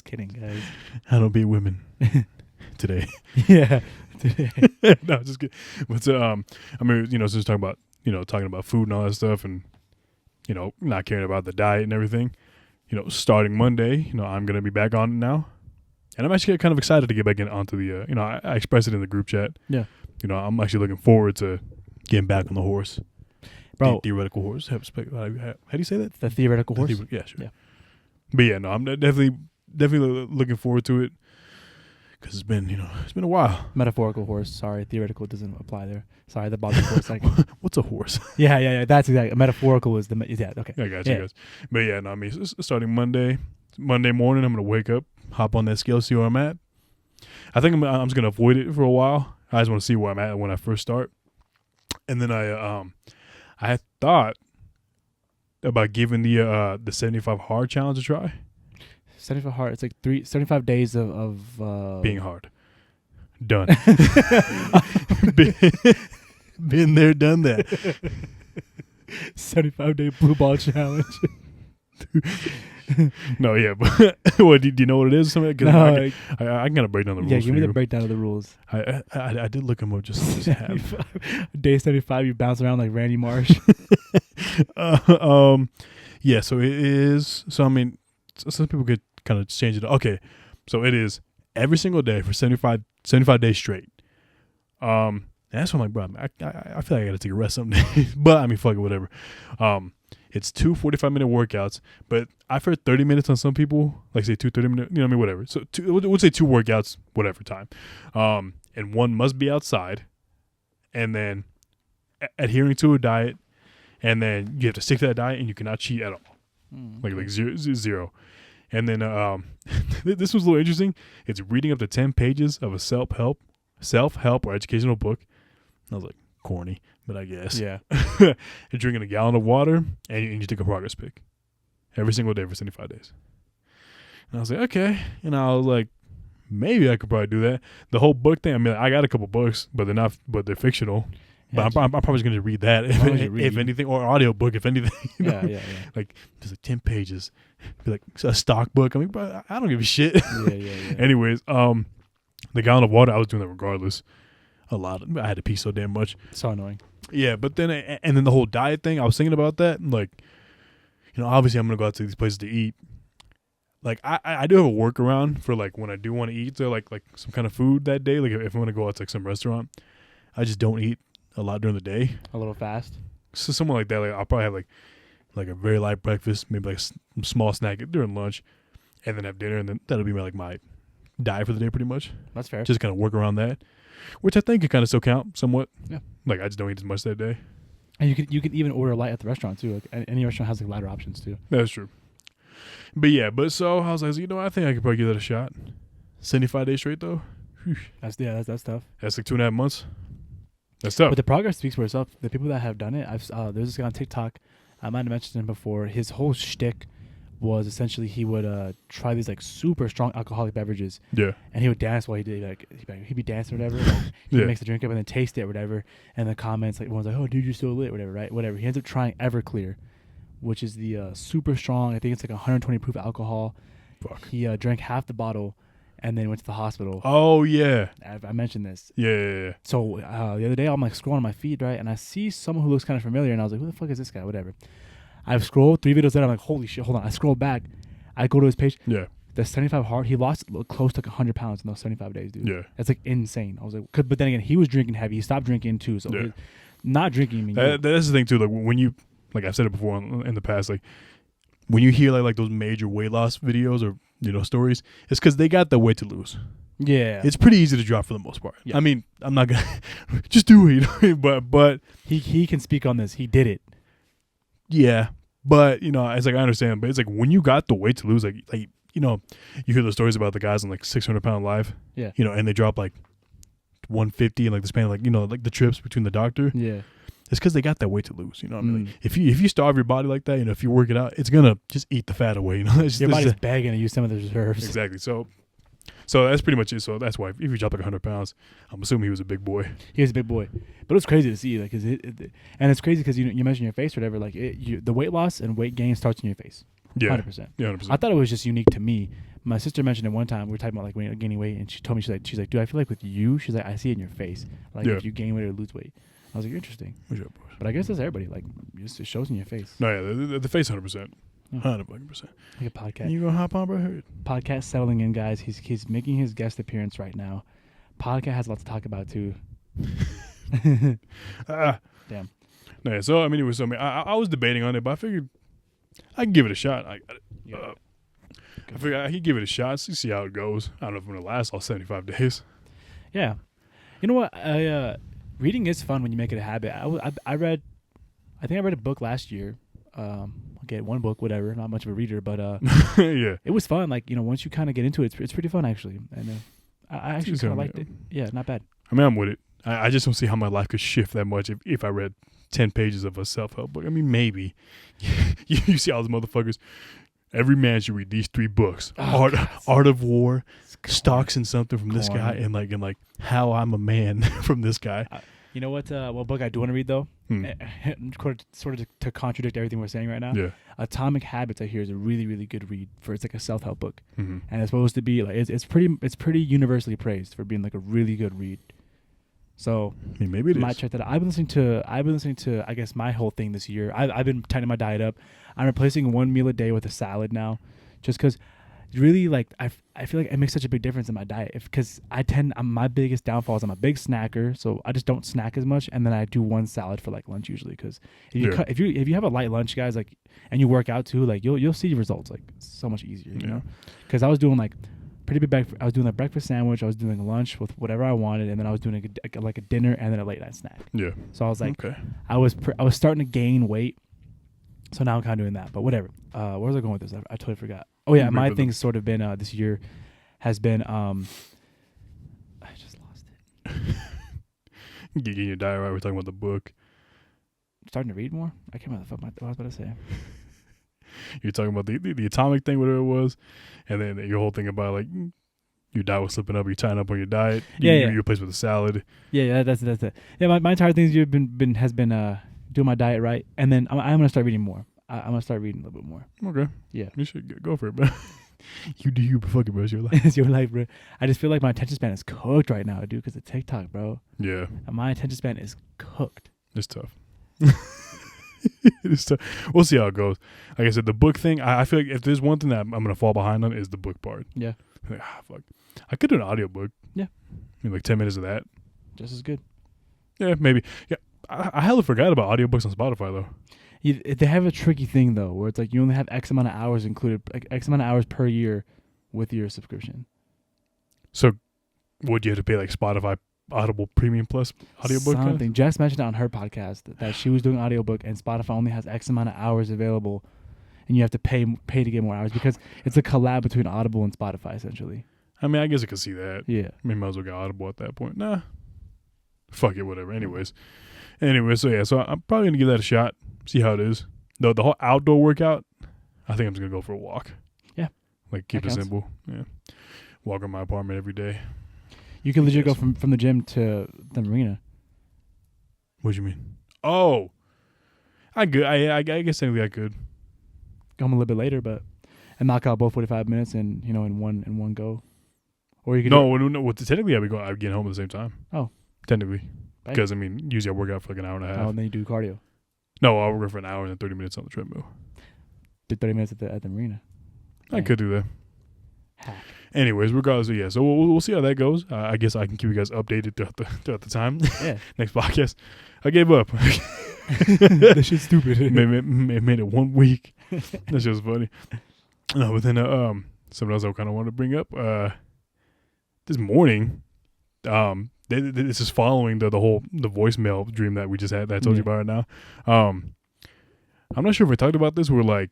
kidding, guys. I don't beat women today. Yeah, today. No, just kidding. But I mean, since talking about food and all that stuff, and not caring about the diet and everything. Starting Monday, I'm going to be back on it now. And I'm actually kind of excited to get back onto the, I expressed it in the group chat. Yeah. I'm actually looking forward to getting back on the horse. Bro. Theoretical horse. How do you say that? The theoretical horse? Yeah, sure. Yeah. But yeah, no, I'm definitely looking forward to it. Because it's been a while. Metaphorical horse. Sorry, theoretical doesn't apply there. Sorry, the bottom for a second. What's a horse? Yeah. That's exactly. Metaphorical is yeah. Okay. I got you guys. But yeah, no, I mean, starting Monday morning, I'm gonna wake up, hop on that scale, see where I'm at. I think I'm just gonna avoid it for a while. I just want to see where I'm at when I first start. And then I had thought about giving the 75 hard challenge a try. 75 hard. It's like 75 days of being hard. Done. been there, done that. 75-day blue ball challenge. No, yeah, but what do you know what it is? I can kind of break down the rules. Yeah, give me the breakdown of the rules. I did look them up just to have. Day 75, you bounce around like Randy Marsh. Yeah, so it is. So I mean, some people could kind of change it. Okay, so it is every single day for 75 days straight. And that's what I'm like, bro. I feel like I got to take a rest some days, but I mean, fuck it, whatever. It's 2 45-minute workouts, but I've heard 30 minutes on some people, like say 2 30-minute, whatever. So we'll say 2 workouts, whatever time. And one must be outside, and then adhering to a diet, and then you have to stick to that diet, and you cannot cheat at all, like zero. And then this was a little interesting. It's reading up to 10 pages of a self-help or educational book. I was like, corny, but I guess. Yeah. You're drinking a gallon of water, and you take a progress pic every single day for 75 days. And I was like, okay. And I was like, maybe I could probably do that. The whole book thing, I mean, I got a couple books, but they're fictional. Yeah, but I'm probably just going to read that if anything, or audio book if anything. Yeah. Like just like 10 pages, be like a stock book. I mean, bro, I don't give a shit. Yeah. Anyways, the gallon of water, I was doing that regardless. I had to pee so damn much. So annoying. Yeah, but then and then the whole diet thing, I was thinking about that. And like, obviously I'm gonna go out to these places to eat. Like I do have a workaround for like when I do want to eat, so like some kind of food that day. Like if I want to go out to like some restaurant, I just don't eat a lot during the day. A little fast. So something like that. Like I'll probably have like a very light breakfast, maybe like some small snack during lunch, and then have dinner, and then that'll be my diet for the day pretty much. That's fair. Just kind of work around that, which I think could kind of still count somewhat. Yeah. Like I just don't eat as much that day. And you can even order light at the restaurant too. Like any restaurant has like lighter options too. That's true. But yeah, so I was like, I think I could probably give that a shot. 75 days straight though. Whew. That's tough. That's like 2.5 months. That's tough. But the progress speaks for itself. The people that have done it, there's this guy on TikTok. I might have mentioned him before. His whole shtick was essentially he would try these like super strong alcoholic beverages. Yeah. And he would dance while he did he'd be dancing or whatever. Like, he makes the drink up and then taste it or whatever. And the comments like everyone's like, "Oh, dude, you're so lit," whatever, right? Whatever. He ends up trying Everclear, which is the super strong. I think it's like 120 proof alcohol. Fuck. He drank half the bottle and then went to the hospital. Oh yeah. I mentioned this. Yeah. So the other day I'm like scrolling my feed, right, and I see someone who looks kind of familiar, and I was like, "Who the fuck is this guy?" Whatever. I've scrolled 3 videos later. I'm like, "Holy shit!" Hold on. I scroll back. I go to his page. Yeah. The 75 hard. He lost close to like 100 pounds in those 75 days, dude. Yeah. That's like insane. I was like, but then again, he was drinking heavy. He stopped drinking too. So not drinking. That's the thing too. Like when you, like I've said it before in the past, like when you hear like those major weight loss videos or stories, it's because they got the weight to lose. Yeah, it's pretty easy to drop for the most part. Yeah. I mean, I'm not gonna just do it, but he can speak on this. He did it. Yeah, but it's like I understand, but it's like when you got the weight to lose, like you hear the stories about the guys on like 600-pound live, yeah, and they drop like 150 in like the span of like like the trips between the doctor. Yeah, it's because they got that weight to lose. You know what I mean? Like, if you starve your body like that, if you work it out, it's gonna just eat the fat away. Your body's begging to use some of the reserves. Exactly. So that's pretty much it. So that's why if you drop like 100 pounds, I'm assuming he was a big boy. He was a big boy, but it was crazy to see. Like, and it's crazy because you mentioned your face or whatever. Like, the weight loss and weight gain starts in your face. Yeah, 100%. Yeah, 100%. I thought it was just unique to me. My sister mentioned it one time. We were talking about like gaining weight, and she told me she's like, dude, I feel like with you, she's like, I see it in your face. Like if you gain weight or lose weight. I was like, interesting. But I guess that's everybody. Like, it shows in your face. No, yeah, the face 100%. 100%. Like a podcast. You gonna hop on, bro? Podcast settling in, guys. He's making his guest appearance right now. Podcast has a lot to talk about too. Damn. No, yeah, so I mean, it was something. I was debating on it, but I figured I can give it a shot. I figured I could give it a shot, see how it goes. I don't know if I'm gonna last all 75 days. Yeah, you know what? Reading is fun when you make it a habit. I read a book last year. Okay, one book, whatever. Not much of a reader, but yeah, it was fun. Like once you kind of get into it, it's pretty fun actually. And I actually kind of liked it. Yeah, not bad. I mean, I'm with it. I just don't see how my life could shift that much if I read 10 pages of a self-help book. I mean, maybe you see all those motherfuckers. Every man should read these 3 books: Art of War, Stocks and Something from this guy, and like How I'm a Man from this guy. You know what book I do want to read though? Sort of to contradict everything we're saying right now. Yeah. Atomic Habits I hear is a really, really good read it's like a self-help book. Mm-hmm. And it's supposed to be like it's pretty universally praised for being like a really good read. So I mean, maybe it might is. check that out. I've been listening to I guess my whole thing this year. I've been tightening my diet up. I'm replacing one meal a day with a salad now, just because really like I feel like it makes such a big difference in my diet. Because my biggest downfall is I'm a big snacker, so I just don't snack as much, and then I do one salad for like lunch usually. Because if you have a light lunch, guys, like, and you work out too, like you'll see results like so much easier, you know. Because I was doing like I was doing a breakfast sandwich, I was doing a lunch with whatever I wanted, and then I was doing a dinner and then a late night snack. Yeah. So I was like, okay. I was starting to gain weight, so now I'm kind of doing that. But whatever. Where was I going with this? I totally forgot. Oh yeah, my thing's sort of been this year has been I just lost it. Getting your diet right. We're talking about the book. Starting to read more. I can't remember what I was about to say. You're talking about the atomic thing, whatever it was, and then your whole thing about like your diet was slipping up, you're tying up on your diet. You replaced with a salad. Yeah, that's it. Yeah, my entire thing has been doing my diet right, and then I'm gonna start reading more. I'm gonna start reading a little bit more. Okay. Yeah. You should go for it, bro. You do you, fucking bro. It's your life. It's your life, bro. I just feel like my attention span is cooked right now, dude, because of TikTok, bro. Yeah. And my attention span is cooked. It's tough. It's tough. We'll see how it goes. Like I said, the book thing, I feel like if there's one thing that I'm going to fall behind on is the book part. Yeah. Like, fuck. I could do an audiobook. Yeah. I mean, like 10 minutes of that. Just as good. Yeah, maybe. Yeah. I hella forgot about audiobooks on Spotify, though. They have a tricky thing, though, where it's like you only have X amount of hours included, like X amount of hours per year with your subscription. So would you have to pay like Spotify Audible Premium Plus audiobook? Something. Kind of? Jess mentioned on her podcast that she was doing audiobook and Spotify only has X amount of hours available and you have to pay to get more hours because it's a collab between Audible and Spotify, essentially. I mean, I guess I could see that. Yeah. I mean, might as well get Audible at that point. Nah. fuck it, whatever. Anyways, so yeah, so I'm probably gonna give that a shot, see how it is. The whole outdoor workout, I think I'm just gonna go for a walk. Yeah, like keep it simple. Yeah, walk in my apartment every day. You can legit go from the gym to the marina. What do you mean? Oh, I could. I guess technically I could come a little bit later, but and knock out both 45 minutes and in one go. Or you could no. Well, technically I'd get home at the same time. Oh, technically, because I mean usually I work out for like an hour and a half. Oh, and then you do cardio. No, I'll work for an hour and then 30 minutes on the treadmill. Did 30 minutes at the marina. I could do that. Hack. Anyways, regardless, yeah. So we'll see how that goes. I guess I can keep you guys updated throughout the time. Yeah. Next podcast, I gave up. That shit's stupid. made it 1 week. That's just funny. No, but then something else I kind of wanted to bring up. This morning, this is following the voicemail dream that we just had that I told you about right now. I'm not sure if I talked about this. We're like,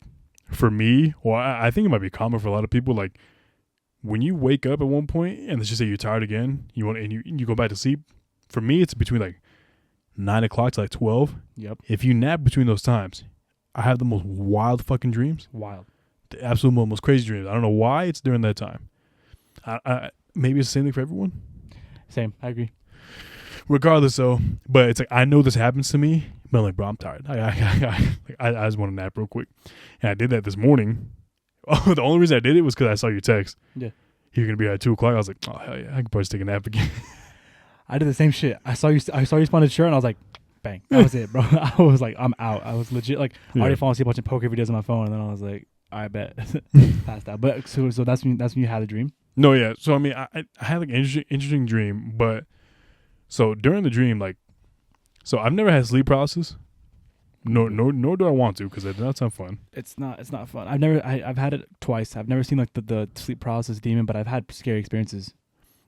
for me, well, I think it might be common for a lot of people. Like, when you wake up at one point and let's just say you're tired again, you go back to sleep. For me, it's between like 9 o'clock to like 12. Yep. If you nap between those times, I have the most wild fucking dreams. Wild. The absolute most crazy dreams. I don't know why it's during that time. Maybe it's the same thing for everyone. Same. I agree. Regardless, though, but it's like I know this happens to me, but I'm like, bro, I'm tired. I just want to nap real quick, and I did that this morning. Oh, the only reason I did it was because I saw your text. Yeah, you're gonna be at 2 o'clock. I was like, oh hell yeah, I can probably take a nap again. I did the same shit. I saw you respond to the shirt, and I was like, bang, that was it, bro. I was like, I'm out. I was legit like already falling asleep watching poker videos on my phone, and then I was like, I bet passed out. But so that's when you had a dream. No, yeah. So I mean, I had like an interesting dream, but so during the dream, like, so I've never had sleep paralysis. Nor do I want to, because it does not sound fun. It's not fun. I've had it twice. I've never seen like the sleep paralysis demon, but I've had scary experiences.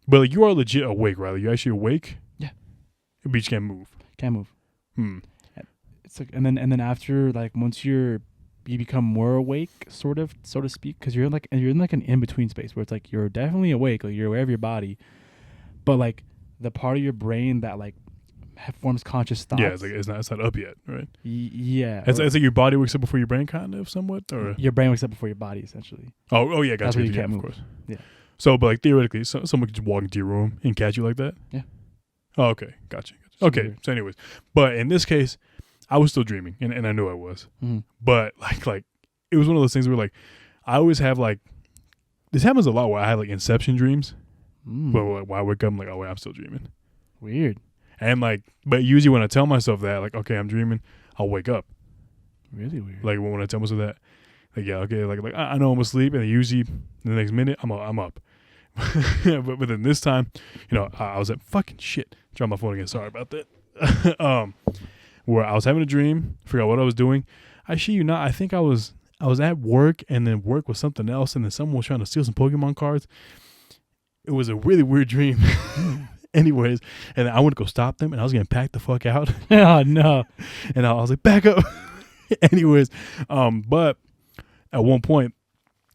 But like you are legit awake, right? Like, you actually awake. Yeah. But you just can't move. Can't move. It's like and then after like once you become more awake, sort of, so to speak, because you're in like an in between space where it's like you're definitely awake, like you're aware of your body, but like the part of your brain that like forms conscious thoughts. Yeah, it's not up yet, right? Yeah, it's like your body wakes up before your brain, kind of, somewhat, or your brain wakes up before your body, essentially. Oh yeah, gotcha. You can't move. Of course. Yeah. So, but like theoretically, someone could just walk into your room and catch you like that. Yeah. Oh, okay, gotcha. Okay, weird. So anyways, but in this case, I was still dreaming, and I knew I was. Mm-hmm. But like it was one of those things where like I always have like this happens a lot where I have like inception dreams. But like, when I wake up, I'm like, oh wait, I'm still dreaming. Weird. And like, but usually when I tell myself that, like, okay, I'm dreaming, I'll wake up. Really weird. Like when I tell myself that, like, yeah, okay, like I know I'm asleep, and usually the next minute I'm up. but then this time, I was at fucking shit. Dropped my phone again. Sorry about that. Where I was having a dream, forgot what I was doing. I shit you not, I think I was at work, and then work was something else, and then someone was trying to steal some Pokemon cards. It was a really weird dream. Anyways, and I went to go stop them, and I was gonna pack the fuck out. Oh no! And I was like, back up. Anyways, but at one point,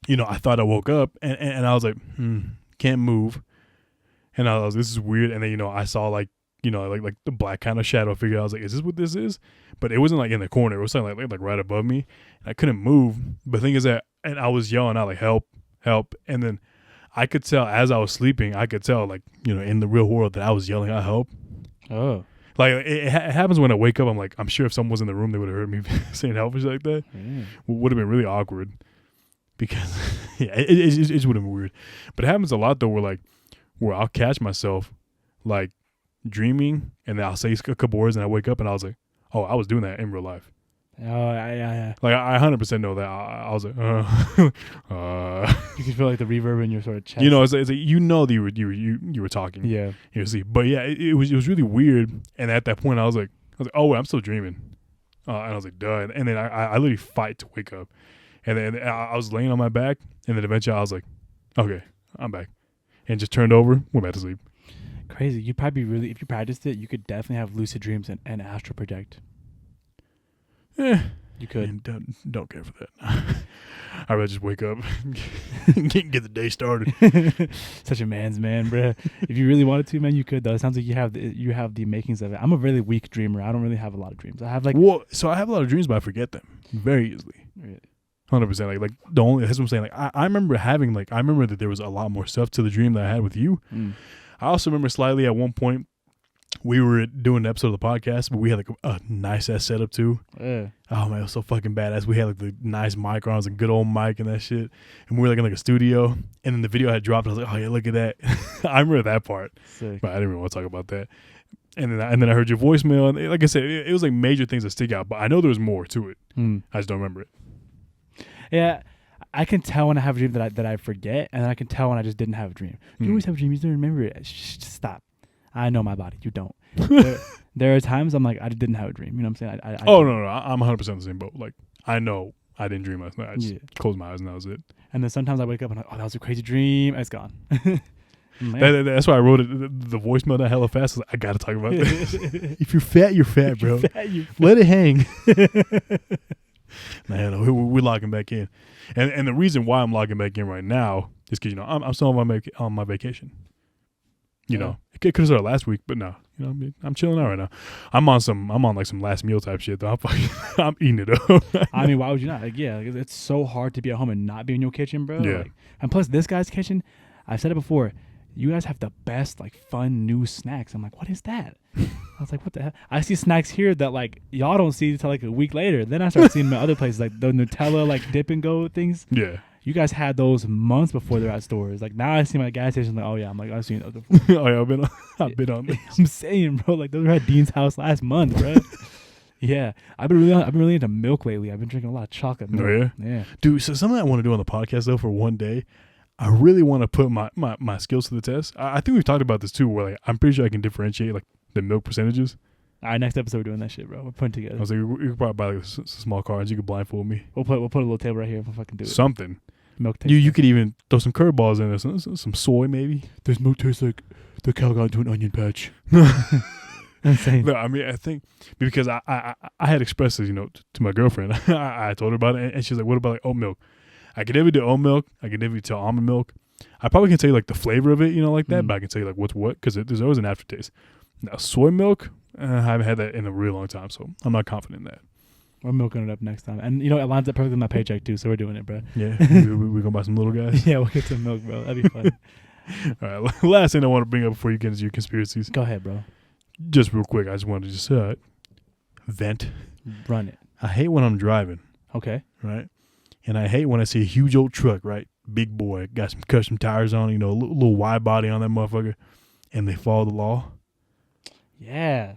I thought I woke up, and I was like, can't move. And I was, this is weird. And then I saw like the black kind of shadow figure. I was like, is this what this is? But it wasn't like in the corner. It was something like right above me. And I couldn't move. But the thing is that, and I was yelling out like, help, help. And then I could tell as I was sleeping, like, in the real world that I was yelling out help. Oh. Like, it happens when I wake up. I'm like, I'm sure if someone was in the room, they would have heard me saying help or shit like that. Would have been really awkward. Because, yeah, it would have been weird. But it happens a lot, though, where I'll catch myself, like, dreaming, and then I'll say a couple words, and I wake up, and I was like, oh, I was doing that in real life. Oh, yeah. Like, I 100% know that. I was like, You can feel like the reverb in your sort of chest. It's like you were talking. Yeah. See, but yeah, it was really weird. And at that point, I was like, oh wait, I'm still dreaming. And I was like, duh. And then I literally fight to wake up. And then I was laying on my back, and then eventually I was like, okay, I'm back, and just turned over, went back to sleep. Crazy. You'd probably if you practiced it, you could definitely have lucid dreams and astral project. Yeah, you could. Don't care for that. I'd rather just wake up, get the day started. Such a man's man, bro. If you really wanted to, man, you could though. It sounds like you have the makings of it. I'm a really weak dreamer. I don't really have a lot of dreams. I have like so I have a lot of dreams, but I forget them very easily. Really? 100%. Like the only that's what I'm saying. Like I remember having I remember that there was a lot more stuff to the dream that I had with you. I also remember slightly at one point we were doing an episode of the podcast, but we had like a nice ass setup too. Oh man, it was so fucking badass. We had like the nice microphones, a good old mic and that shit. And we were like in like a studio, and then the video had dropped. And I was like, oh yeah, look at that. I remember that part, sick. But I didn't really want to talk about that. And then I heard your voicemail, and like I said, it was like major things that stick out. But I know there was more to it. I just don't remember it. Yeah, I can tell when I have a dream that I forget, and then I can tell when I just didn't have a dream. You always have a dream, you don't remember it. Stop. I know my body. You don't. There are times I'm like, I didn't have a dream. You know what I'm saying? No. I'm 100% the same boat. Like, I know I didn't dream last night. I just closed my eyes and that was it. And then sometimes I wake up and I'm like, oh, that was a crazy dream. It's gone. That's why I wrote it. The voicemail that hella fast. I was like, I got to talk about this. If you're fat, you're fat, bro. You're fat. Let it hang. Man, we're logging back in. And the reason why I'm logging back in right now is because, I'm still on my vacation. You know, it could have started last week, but no, I'm chilling out right now. I'm on like some last meal type shit though. I'm eating it up. I mean, why would you not? Like, yeah, it's so hard to be at home and not be in your kitchen, bro. Yeah. Like, and plus, this guy's kitchen, I've said it before. You guys have the best, like, fun new snacks. I'm like, what is that? I was like, what the hell? I see snacks here that like y'all don't see until like a week later. Then I start seeing them at other places, like the Nutella, like dip and go things. Yeah. You guys had those months before they're at stores. Like now I see my gas station, like, oh yeah, I'm like, I've seen those before. Oh yeah, I've been on this. I'm saying, bro, like those were at Dean's house last month, bro. Yeah. I've been really into milk lately. I've been drinking a lot of chocolate milk. Oh yeah? Yeah. Dude, so something I want to do on the podcast though for one day, I really want to put my skills to the test. I think we've talked about this too, where like I'm pretty sure I can differentiate like the milk percentages. All right, next episode we're doing that shit, bro. We're putting together. I was like, we could probably buy like some small cards. You could blindfold me. We'll put a little table right here if we fucking do it. Something. Milk taste. You could even throw some curveballs in there, some soy maybe. This milk tastes like the cow got into an onion patch. Insane. No, I mean, I think because I had expressed this, to my girlfriend. I told her about it, and she's like, "What about like oat milk? I could never do oat milk. I could never do almond milk. I probably can tell you like the flavor of it, like that, but I can tell you like what's what because there's always an aftertaste. Now soy milk, I haven't had that in a real long time, so I'm not confident in that. We're milking it up next time, and it lines up perfectly with my paycheck too, so we're doing it, bro. Yeah, we're gonna buy some little guys. Yeah, we'll get some milk, bro. That'd be fun. All right, last thing I want to bring up before you get into your conspiracies. Go ahead, bro. Just real quick, I just wanted to just vent. Run it. I hate when I'm driving. Okay. Right, and I hate when I see a huge old truck. Right, big boy, got some custom tires on. A little wide body on that motherfucker, and they follow the law. Yeah.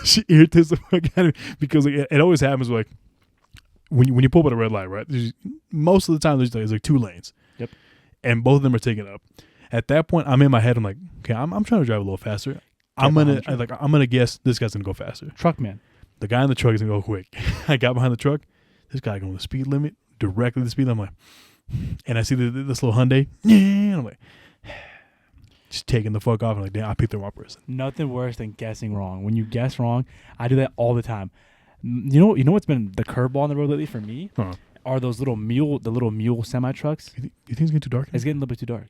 She irritates the fuck out of me because it always happens like when you pull up at a red light, right? Most of the time there's like two lanes. Yep. And both of them are taken up. At that point, I'm in my head. I'm like, okay, I'm trying to drive a little faster. I'm gonna guess this guy's gonna go faster. Truck man. The guy in the truck is gonna go quick. I got behind the truck. This guy going the speed limit directly the speed limit. I'm like, and I see this little Hyundai. And I'm like. Just taking the fuck off and like, damn, I picked the wrong person. Nothing worse than guessing wrong. When you guess wrong, I do that all the time. You know what's been the curveball on the road lately for me? Huh. Are those little mule semi trucks? You think it's getting too dark? It's getting a little bit too dark.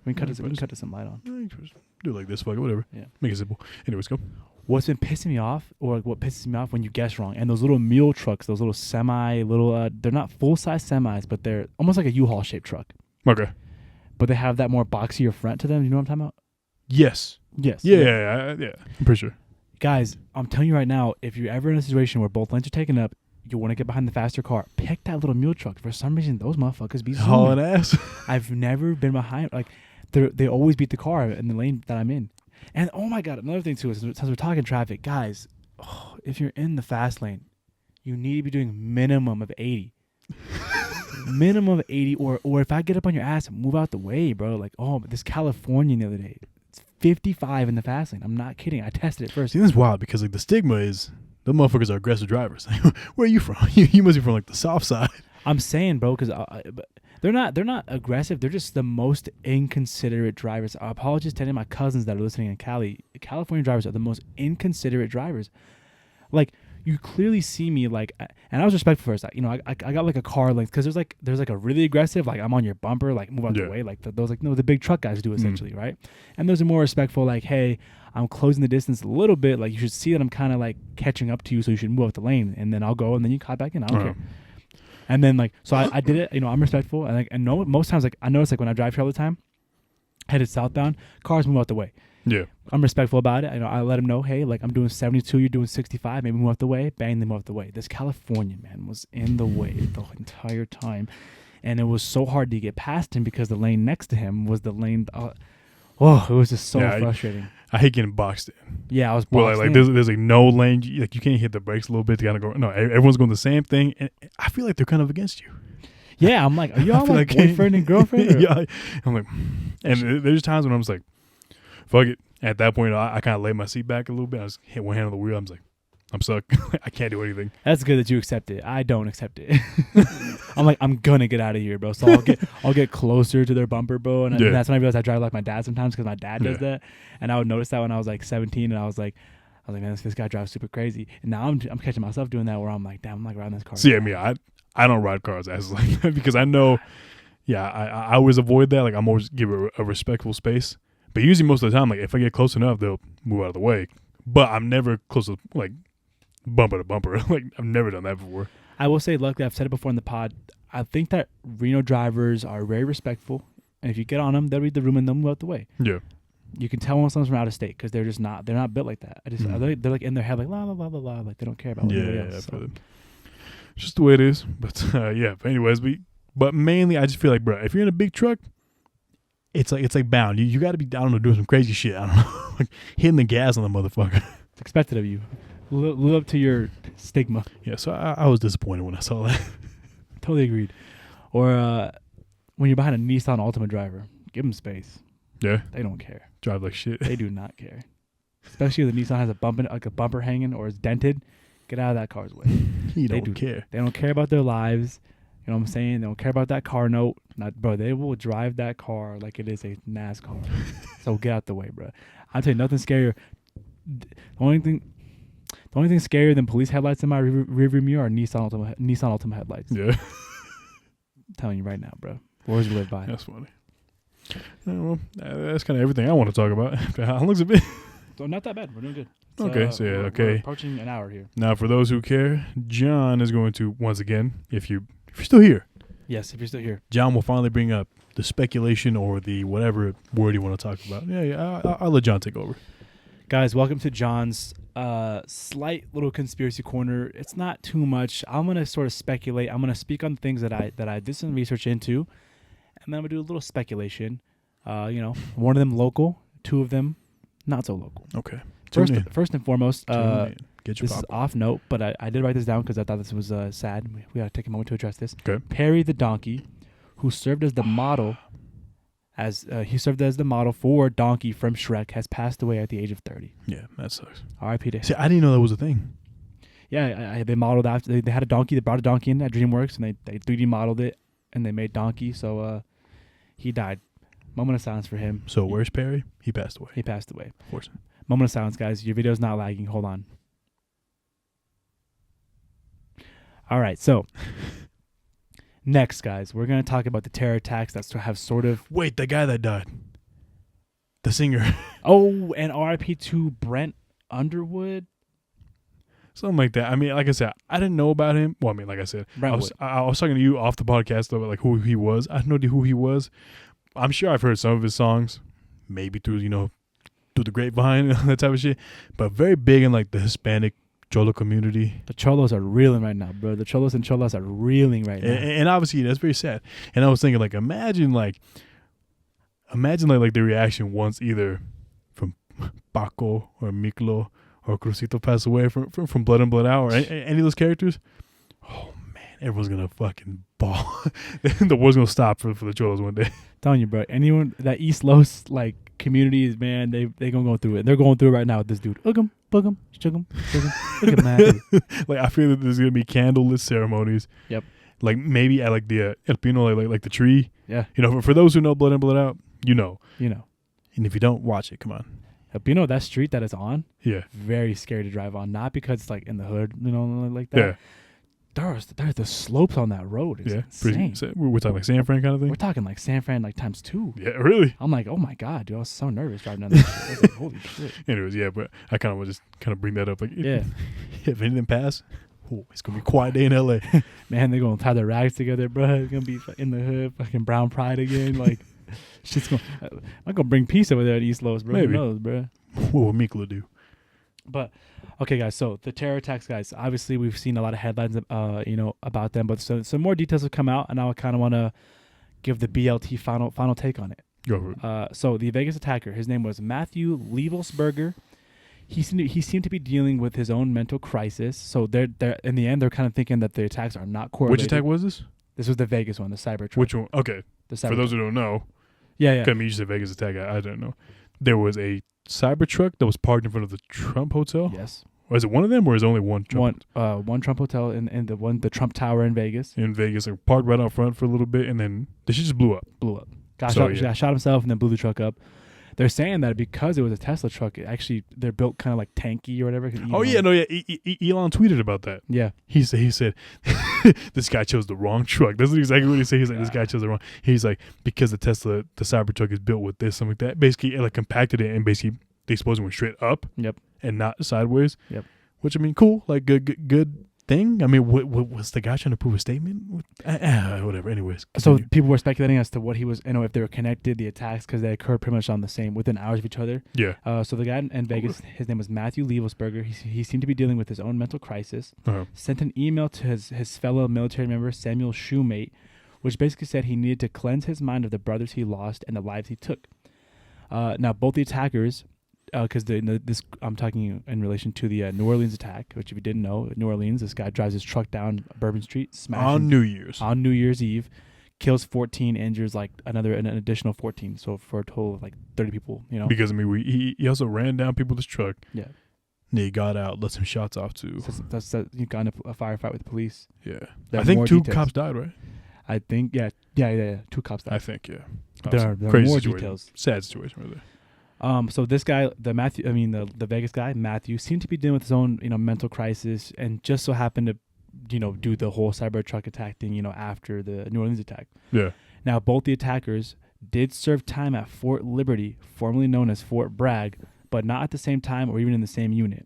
We can cut some light on. Do it like this, fuck it, whatever. Yeah. Make it simple. Anyways, go. What's been pissing me off, or what pisses me off when you guess wrong, and those little mule trucks, those little they're not full size semis, but they're almost like a U-Haul shaped truck. Okay. But they have that more boxier front to them. You know what I'm talking about? Yes. Yes. Yeah. I'm pretty sure. Guys, I'm telling you right now, if you're ever in a situation where both lanes are taken up, you want to get behind the faster car, pick that little mule truck. For some reason, those motherfuckers be hauling ass. I've never been behind. Like, they always beat the car in the lane that I'm in. And, oh, my God, another thing, too, is since we're talking traffic, guys, if you're in the fast lane, you need to be doing minimum of 80. Minimum of 80, or if I get up on your ass, move out the way, bro. Like, but this Californian the other day, it's 55 in the fast lane. I'm not kidding. I tested it first. See, this is wild because like the stigma is the motherfuckers are aggressive drivers. Where are you from? You must be from like the south side. I'm saying, bro, because they're not aggressive. They're just the most inconsiderate drivers. Apologies to any of my cousins that are listening in Cali. California drivers are the most inconsiderate drivers. Like, you clearly see me like, and I was respectful first. You know, I got like a car length because there's like a really aggressive like I'm on your bumper, like move out the way, like those like the big truck guys do essentially, right? And those are more respectful, like, hey, I'm closing the distance a little bit, like you should see that I'm kind of like catching up to you, so you should move out the lane, and then I'll go, and then you cut back in. I don't care. And then like so I did it. You know, I'm respectful, and like most times like I notice like when I drive here all the time, headed southbound, cars move out the way. Yeah. I'm respectful about it. I let him know, hey, like I'm doing 72, you're doing 65, maybe move out the way. Bang, they move out the way. This Californian man was in the way the entire time. And it was so hard to get past him because the lane next to him was the lane. It was just so frustrating. I hate getting boxed in. Yeah, I was boxed in. There's like no lane. Like you can't hit the brakes a little bit to kind of go. No, everyone's going the same thing. And I feel like they're kind of against you. Yeah, I'm like, are y'all like boyfriend and girlfriend? Yeah. I'm like, and there's times when I'm just like, fuck it. At that point, I kind of lay my seat back a little bit. I just hit one hand on the wheel. I'm just like, I'm stuck. I can't do anything. That's good that you accept it. I don't accept it. I'm like, I'm gonna get out of here, bro. So I'll get closer to their bumper, bro. And that's when I realized I drive like my dad sometimes because my dad does that. And I would notice that when I was like 17, and I was like, man, this guy drives super crazy. And now I'm catching myself doing that where I'm like, damn, I'm like riding this car. See, I mean, I don't ride cars as like that because I know, I always avoid that. Like I'm always give it a respectful space. But usually most of the time, like if I get close enough, they'll move out of the way. But I'm never close to like bumper to bumper. Like I've never done that before. I will say, luckily, I've said it before in the pod. I think that Reno drivers are very respectful, and if you get on them, they'll read the room and they'll move out the way. Yeah, you can tell when someone's from out of state because they're just not. They're not built like that. They're like in their head, like la la la la la, like they don't care about anybody else. So. It's just the way it is. But But anyways, but mainly, I just feel like, bro, if you're in a big truck. It's like bound. You got to be down to doing some crazy shit. I don't know, like hitting the gas on the motherfucker. It's expected of you. Live up to your stigma. Yeah, so I was disappointed when I saw that. Totally agreed. Or when you're behind a Nissan Altima driver, give them space. Yeah, they don't care. Drive like shit. They do not care. Especially if the Nissan has a bumper hanging or is dented. Get out of that car's way. They don't care. They don't care about their lives. You know what I'm saying? They don't care about that car note. Bro, they will drive that car like it is a NASCAR. So get out the way, bro. I'll tell you, nothing scarier. The only thing scarier than police headlights in my rearview mirror are Nissan Altima headlights. Yeah. I'm telling you right now, bro. Words we live by. That's funny. Well, that's kind of everything I want to talk about. How long's it been? So not that bad. We're doing good. Okay, We're approaching an hour here. Now, for those who care, John is going to, once again, if you're still here. Yes, if you're still here. John will finally bring up the speculation or the whatever word you want to talk about. I'll let John take over. Guys, welcome to John's slight little conspiracy corner. It's not too much. I'm going to sort of speculate. I'm going to speak on things that I did some research into, and then I'm going to do a little speculation. One of them local, two of them not so local. Okay. First and foremost, this is off note, but I did write this down because I thought this was sad. We got to take a moment to address this. Okay. Perry the donkey, who served as the model, for Donkey from Shrek, has passed away at the age of 30. Yeah, that sucks. R.I.P. to him. See, I didn't know that was a thing. Yeah, they modeled after. They had a donkey. They brought a donkey in at DreamWorks, and they 3D modeled it, and they made Donkey. So he died. Moment of silence for him. So where's Perry? He passed away. He passed away. Of course. Moment of silence, guys. Your video's not lagging. Hold on. All right, so next, guys, we're going to talk about the terror attacks that have sort of... Wait, the guy that died. The singer. Oh, and RIP to Brent Underwood? Something like that. I mean, like I said, I didn't know about him. Well, I mean, like I said, I was talking to you off the podcast about like who he was. I didn't know who he was. I'm sure I've heard some of his songs, maybe through the grapevine, that type of shit. But very big in like the Hispanic Cholo community. The Cholos are reeling right now, bro. The Cholos and Cholas are reeling right now. And obviously that's very sad. And I was thinking like, imagine like the reaction once either from Paco or Miklo or Crucito pass away from Blood and Blood Out or any of those characters. Oh man, everyone's gonna fucking ball. The war's gonna stop for the Cholos one day. Telling you, bro. Anyone that East Los like communities, man, they gonna go through it. They're going through it right now with this dude. Boogum, chugum. Look at that. Like I feel that there's gonna be candlelit ceremonies. Yep. Like maybe at like the El Pino, like the tree. Yeah. For those who know Blood and Blood Out, you know. And if you don't, watch it. Come on. But you know that street that it's on, Yeah. very scary to drive on. Not because it's like in the hood, you know, like that. Yeah. There's the slopes on that road. It's insane. We're talking like San Fran kind of thing. We're talking like San Fran like times 2. Yeah, really. I'm like, oh my god, dude! I was so nervous driving down that shit. I was like, holy shit. Anyways, yeah, but I kind of want to just kind of bring that up. Like, Yeah, if anything pass, it's gonna be a quiet day in LA. man, they're gonna tie their rags together, bro. It's gonna be in the hood, fucking brown pride again. Like, shit's gonna. I'm gonna bring peace over there at East Los, bro. Maybe. Who knows, bro? What would Mikla do? But okay, guys. So the terror attacks, guys. Obviously, we've seen a lot of headlines, about them. But some more details have come out, and I kind of want to give the BLT final take on it. Go for it. So the Vegas attacker, his name was Matthew Levelsberger. He seemed to be dealing with his own mental crisis. So they're in the end, they're kind of thinking that the attacks are not correlated. Which attack was this? This was the Vegas one, the Cybertruck. Which one? Okay. The For those who don't know, yeah. I mean, you said Vegas attack. I don't know. There was a Cybertruck that was parked in front of the Trump Hotel. Yes. Or is it one of them, or is it only one Trump? One Trump hotel in the Trump Tower in Vegas. In Vegas, like parked right out front for a little bit, and then the shit just blew up. Got shot himself and then blew the truck up. They're saying that because it was a Tesla truck, they're built kind of like tanky or whatever. Elon tweeted about that. Yeah. He said this guy chose the wrong truck. That's exactly what he said. He's like, this guy chose the wrong. He's like, because the Cybertruck is built with this, something like that. Basically, it like compacted it, and basically the explosion went straight up. Yep. And not sideways. Yep. Which, I mean, cool. Like, good thing. I mean, what was the guy trying to prove a statement? Whatever. Anyways. Continue. So people were speculating as to what he was, if they were connected, the attacks, because they occurred pretty much within hours of each other. Yeah. So the guy in Vegas, his name was Matthew Levelsberger. He seemed to be dealing with his own mental crisis. Uh-huh. Sent an email to his fellow military member, Samuel Shoemate, which basically said he needed to cleanse his mind of the brothers he lost and the lives he took. Now, both the attackers, because this I'm talking in relation to the New Orleans attack, which if you didn't know, New Orleans, this guy drives his truck down Bourbon Street, smashing on New Year's Eve, kills 14, injures like an additional 14, so for a total of like 30 people. Because I mean, he also ran down people with his truck. Yeah. And he got out, let some shots off too. So he got in a firefight with the police. Yeah. I think 2 cops died, right? I think yeah. 2 cops died. I think yeah. There are crazy more situation. details. Sad situation right there. So this guy, the Vegas guy, Matthew, seemed to be dealing with his own, mental crisis, and just so happened to, do the whole Cybertruck attack thing, after the New Orleans attack. Yeah. Now, both the attackers did serve time at Fort Liberty, formerly known as Fort Bragg, but not at the same time or even in the same unit.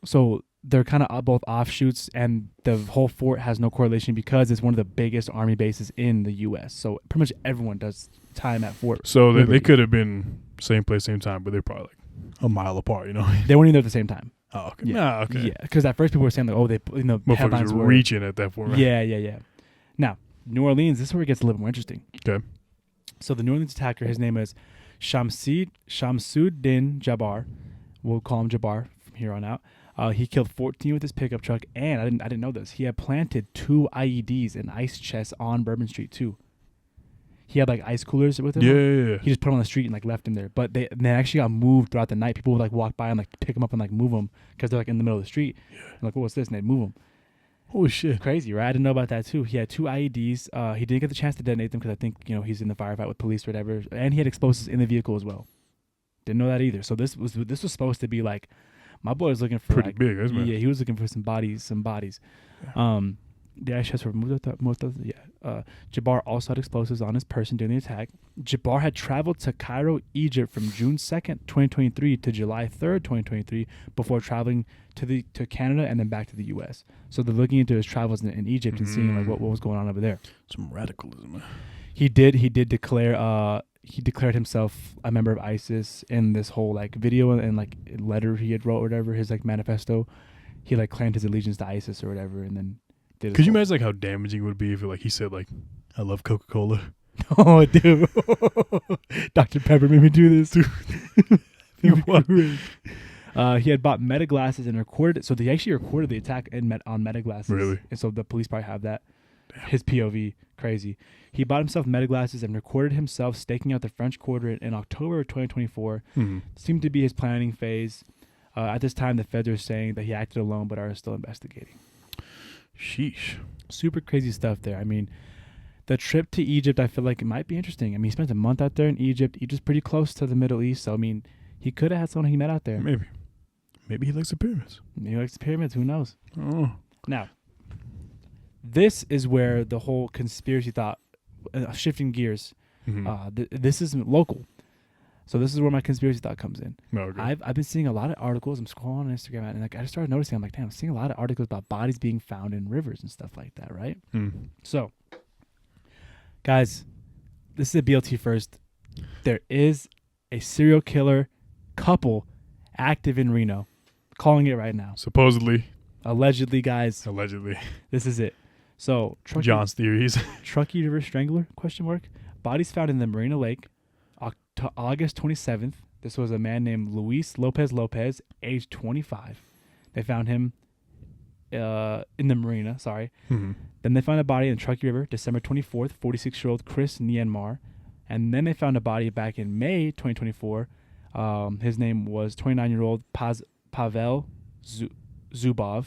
So they're kind of both offshoots, and the whole fort has no correlation because it's one of the biggest army bases in the U.S. So pretty much everyone does time at Fort. So they could have been same place, same time, but they're probably like a mile apart, They weren't even there at the same time. Oh, okay. Yeah. Okay. Yeah, because at first people were saying like, headlines were reaching at that point. Right? Yeah. Now, New Orleans, this is where it gets a little more interesting. Okay. So the New Orleans attacker, his name is Shamsuddin Jabbar. We'll call him Jabbar from here on out. He killed 14 with his pickup truck, and I didn't know this. He had planted 2 IEDs in ice chests on Bourbon Street too. He had like ice coolers with him. Yeah. He just put them on the street and like left them there. But they actually got moved throughout the night. People would like walk by and like pick them up and like move them because they're like in the middle of the street. Yeah. Like, what's this? And they'd move them. Holy shit. Crazy, right? I didn't know about that too. He had 2 IEDs. He didn't get the chance to detonate them because I think, he's in the firefight with police or whatever. And he had explosives in the vehicle as well. Didn't know that either. So this was supposed to be like, my boy was looking for pretty big, isn't it? Yeah, he was looking for some bodies. Yeah. The ice chests were removed. Jabbar also had explosives on his person during the attack. Jabbar had traveled to Cairo, Egypt from June 2nd, 2023 to July 3rd, 2023 before traveling to Canada and then back to the U.S. So they're looking into his travels in Egypt and seeing like what was going on over there. Some radicalism. He did declare he declared himself a member of ISIS in this whole like video and like letter he had wrote or whatever, his like manifesto. He like claimed his allegiance to ISIS or whatever, and then did. Could you imagine like how damaging it would be if he said like, "I love Coca-Cola." Oh, dude, Dr. Pepper made me do this. He had bought Meta glasses and recorded it. So they actually recorded the attack on Meta glasses. Really? And so the police probably have that. Damn. His POV, crazy. He bought himself Meta glasses and recorded himself staking out the French Quarter in October of 2024. Mm-hmm. Seemed to be his planning phase. At this time, the feds are saying that he acted alone, but are still investigating. Sheesh. Super crazy stuff there. I mean, the trip to Egypt, I feel like it might be interesting. I mean, he spent a month out there in Egypt. Egypt's pretty close to the Middle East, so I mean, He could have had someone he met out there. Maybe he likes the pyramids. Maybe he likes the pyramids. Who knows? Oh. Now, this is where the whole conspiracy thought, shifting gears. Mm-hmm. This isn't local. So this is where my conspiracy thought comes in. Okay. I've been seeing a lot of articles. I'm scrolling on Instagram and like I just started noticing. I'm like, damn, I'm seeing a lot of articles about bodies being found in rivers and stuff like that, right? So, guys, this is a BLT first. There is a serial killer couple active in Reno. Calling it right now. Supposedly. Allegedly, guys. Allegedly. This is it. So, John's theories. Truckee River Strangler, ? Bodies found in the Marina Lake, August 27th. This was a man named Luis Lopez, age 25. They found him in the marina, Mm-hmm. Then they found a body in the Truckee River, December 24th, 46-year-old Chris Nienmar. And then they found a body back in May 2024. His name was 29-year-old Pavel Zubov.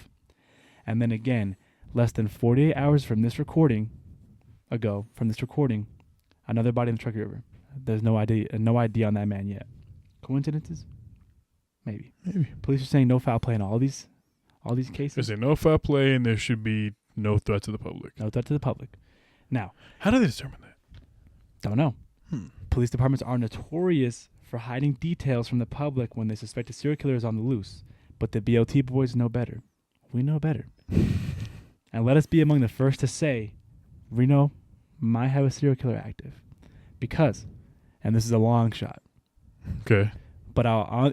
And then again, less than 48 hours from this recording, another body in the Truckee River. There's no ID on that man yet. Coincidences? Maybe. Police are saying no foul play in all these cases. There's no foul play, and there should be no threat to the public. No threat to the public. Now, how do they determine that? Don't know. Police departments are notorious for hiding details from the public when they suspect a serial killer is on the loose. But the BLT boys know better. We know better. And let us be among the first to say, Reno might have a serial killer active. Because, and this is a long shot. Okay. But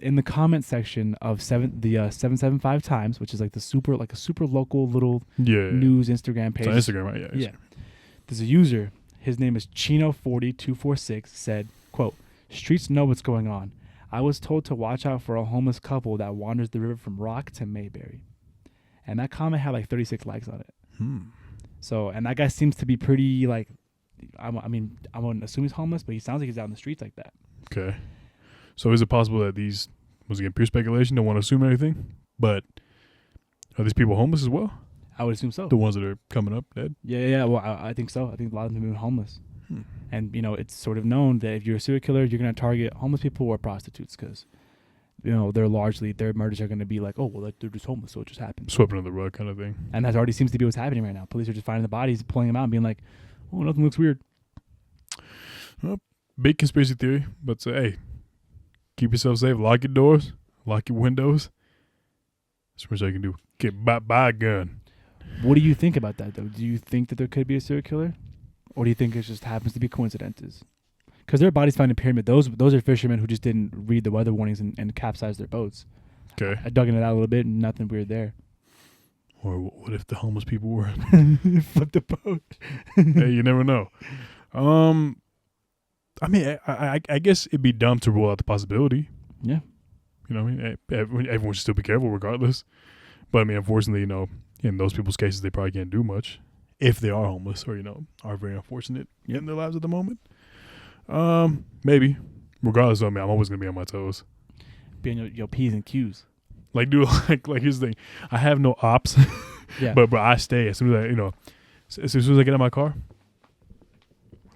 in the comment section of 775 Times, which is like a super local little news Instagram page. It's on Instagram, right? Yeah. There's a user, his name is Chino40246, said, quote, "Streets know what's going on. I was told to watch out for a homeless couple that wanders the river from Rock to Mayberry." And that comment had like 36 likes on it. So, and that guy seems to be pretty like, I wouldn't assume he's homeless, but he sounds like he's out in the streets like that. Okay. So is it possible that these, once again, pure speculation, don't want to assume anything, but are these people homeless as well? I would assume so. The ones that are coming up dead? Yeah. Well, I think so. I think a lot of them have been homeless. And, it's sort of known that if you're a serial killer, you're going to target homeless people or prostitutes because, their murders are going to be like, oh, well, they're just homeless, so it just happened. Swept under the rug kind of thing. And that already seems to be what's happening right now. Police are just finding the bodies, pulling them out and being like, oh, nothing looks weird. Well, big conspiracy theory, but say, hey, keep yourself safe. Lock your doors. Lock your windows. That's much I can do. Buy a gun. What do you think about that, though? Do you think that there could be a serial killer? Or do you think it just happens to be coincidences? Because there are bodies found in Pyramid. Those are fishermen who just didn't read the weather warnings and capsized their boats. Okay. I dug into that a little bit, and nothing weird there. Or what if the homeless people were... Flip the boat. Hey, you never know. I guess it'd be dumb to rule out the possibility. Yeah. You know what I mean? Everyone should still be careful regardless. But, I mean, unfortunately, in those people's cases, they probably can't do much if they are homeless or, are very unfortunate in their lives at the moment. Maybe. Regardless, though, I'm always going to be on my toes. Be on your P's and Q's. Like, dude, like here's the thing. I have no ops. Yeah. But I stay as soon as as soon as I get in my car,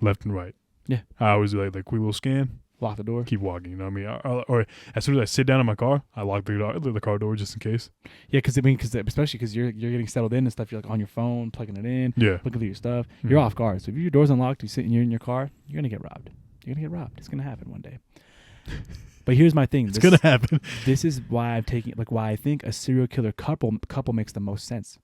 left and right. Yeah. I always do like quick little scan. Lock the door. Keep walking, you know what I mean? Or as soon as I sit down in my car, I lock the car door just in case. Yeah, because especially because you're getting settled in and stuff. You're like on your phone, plugging it in, looking through your stuff. Mm-hmm. You're off guard. So if your door's unlocked, you're in your car, you're gonna get robbed. It's gonna happen one day. But here's my thing. It's gonna happen. This is why why I think a serial killer couple makes the most sense.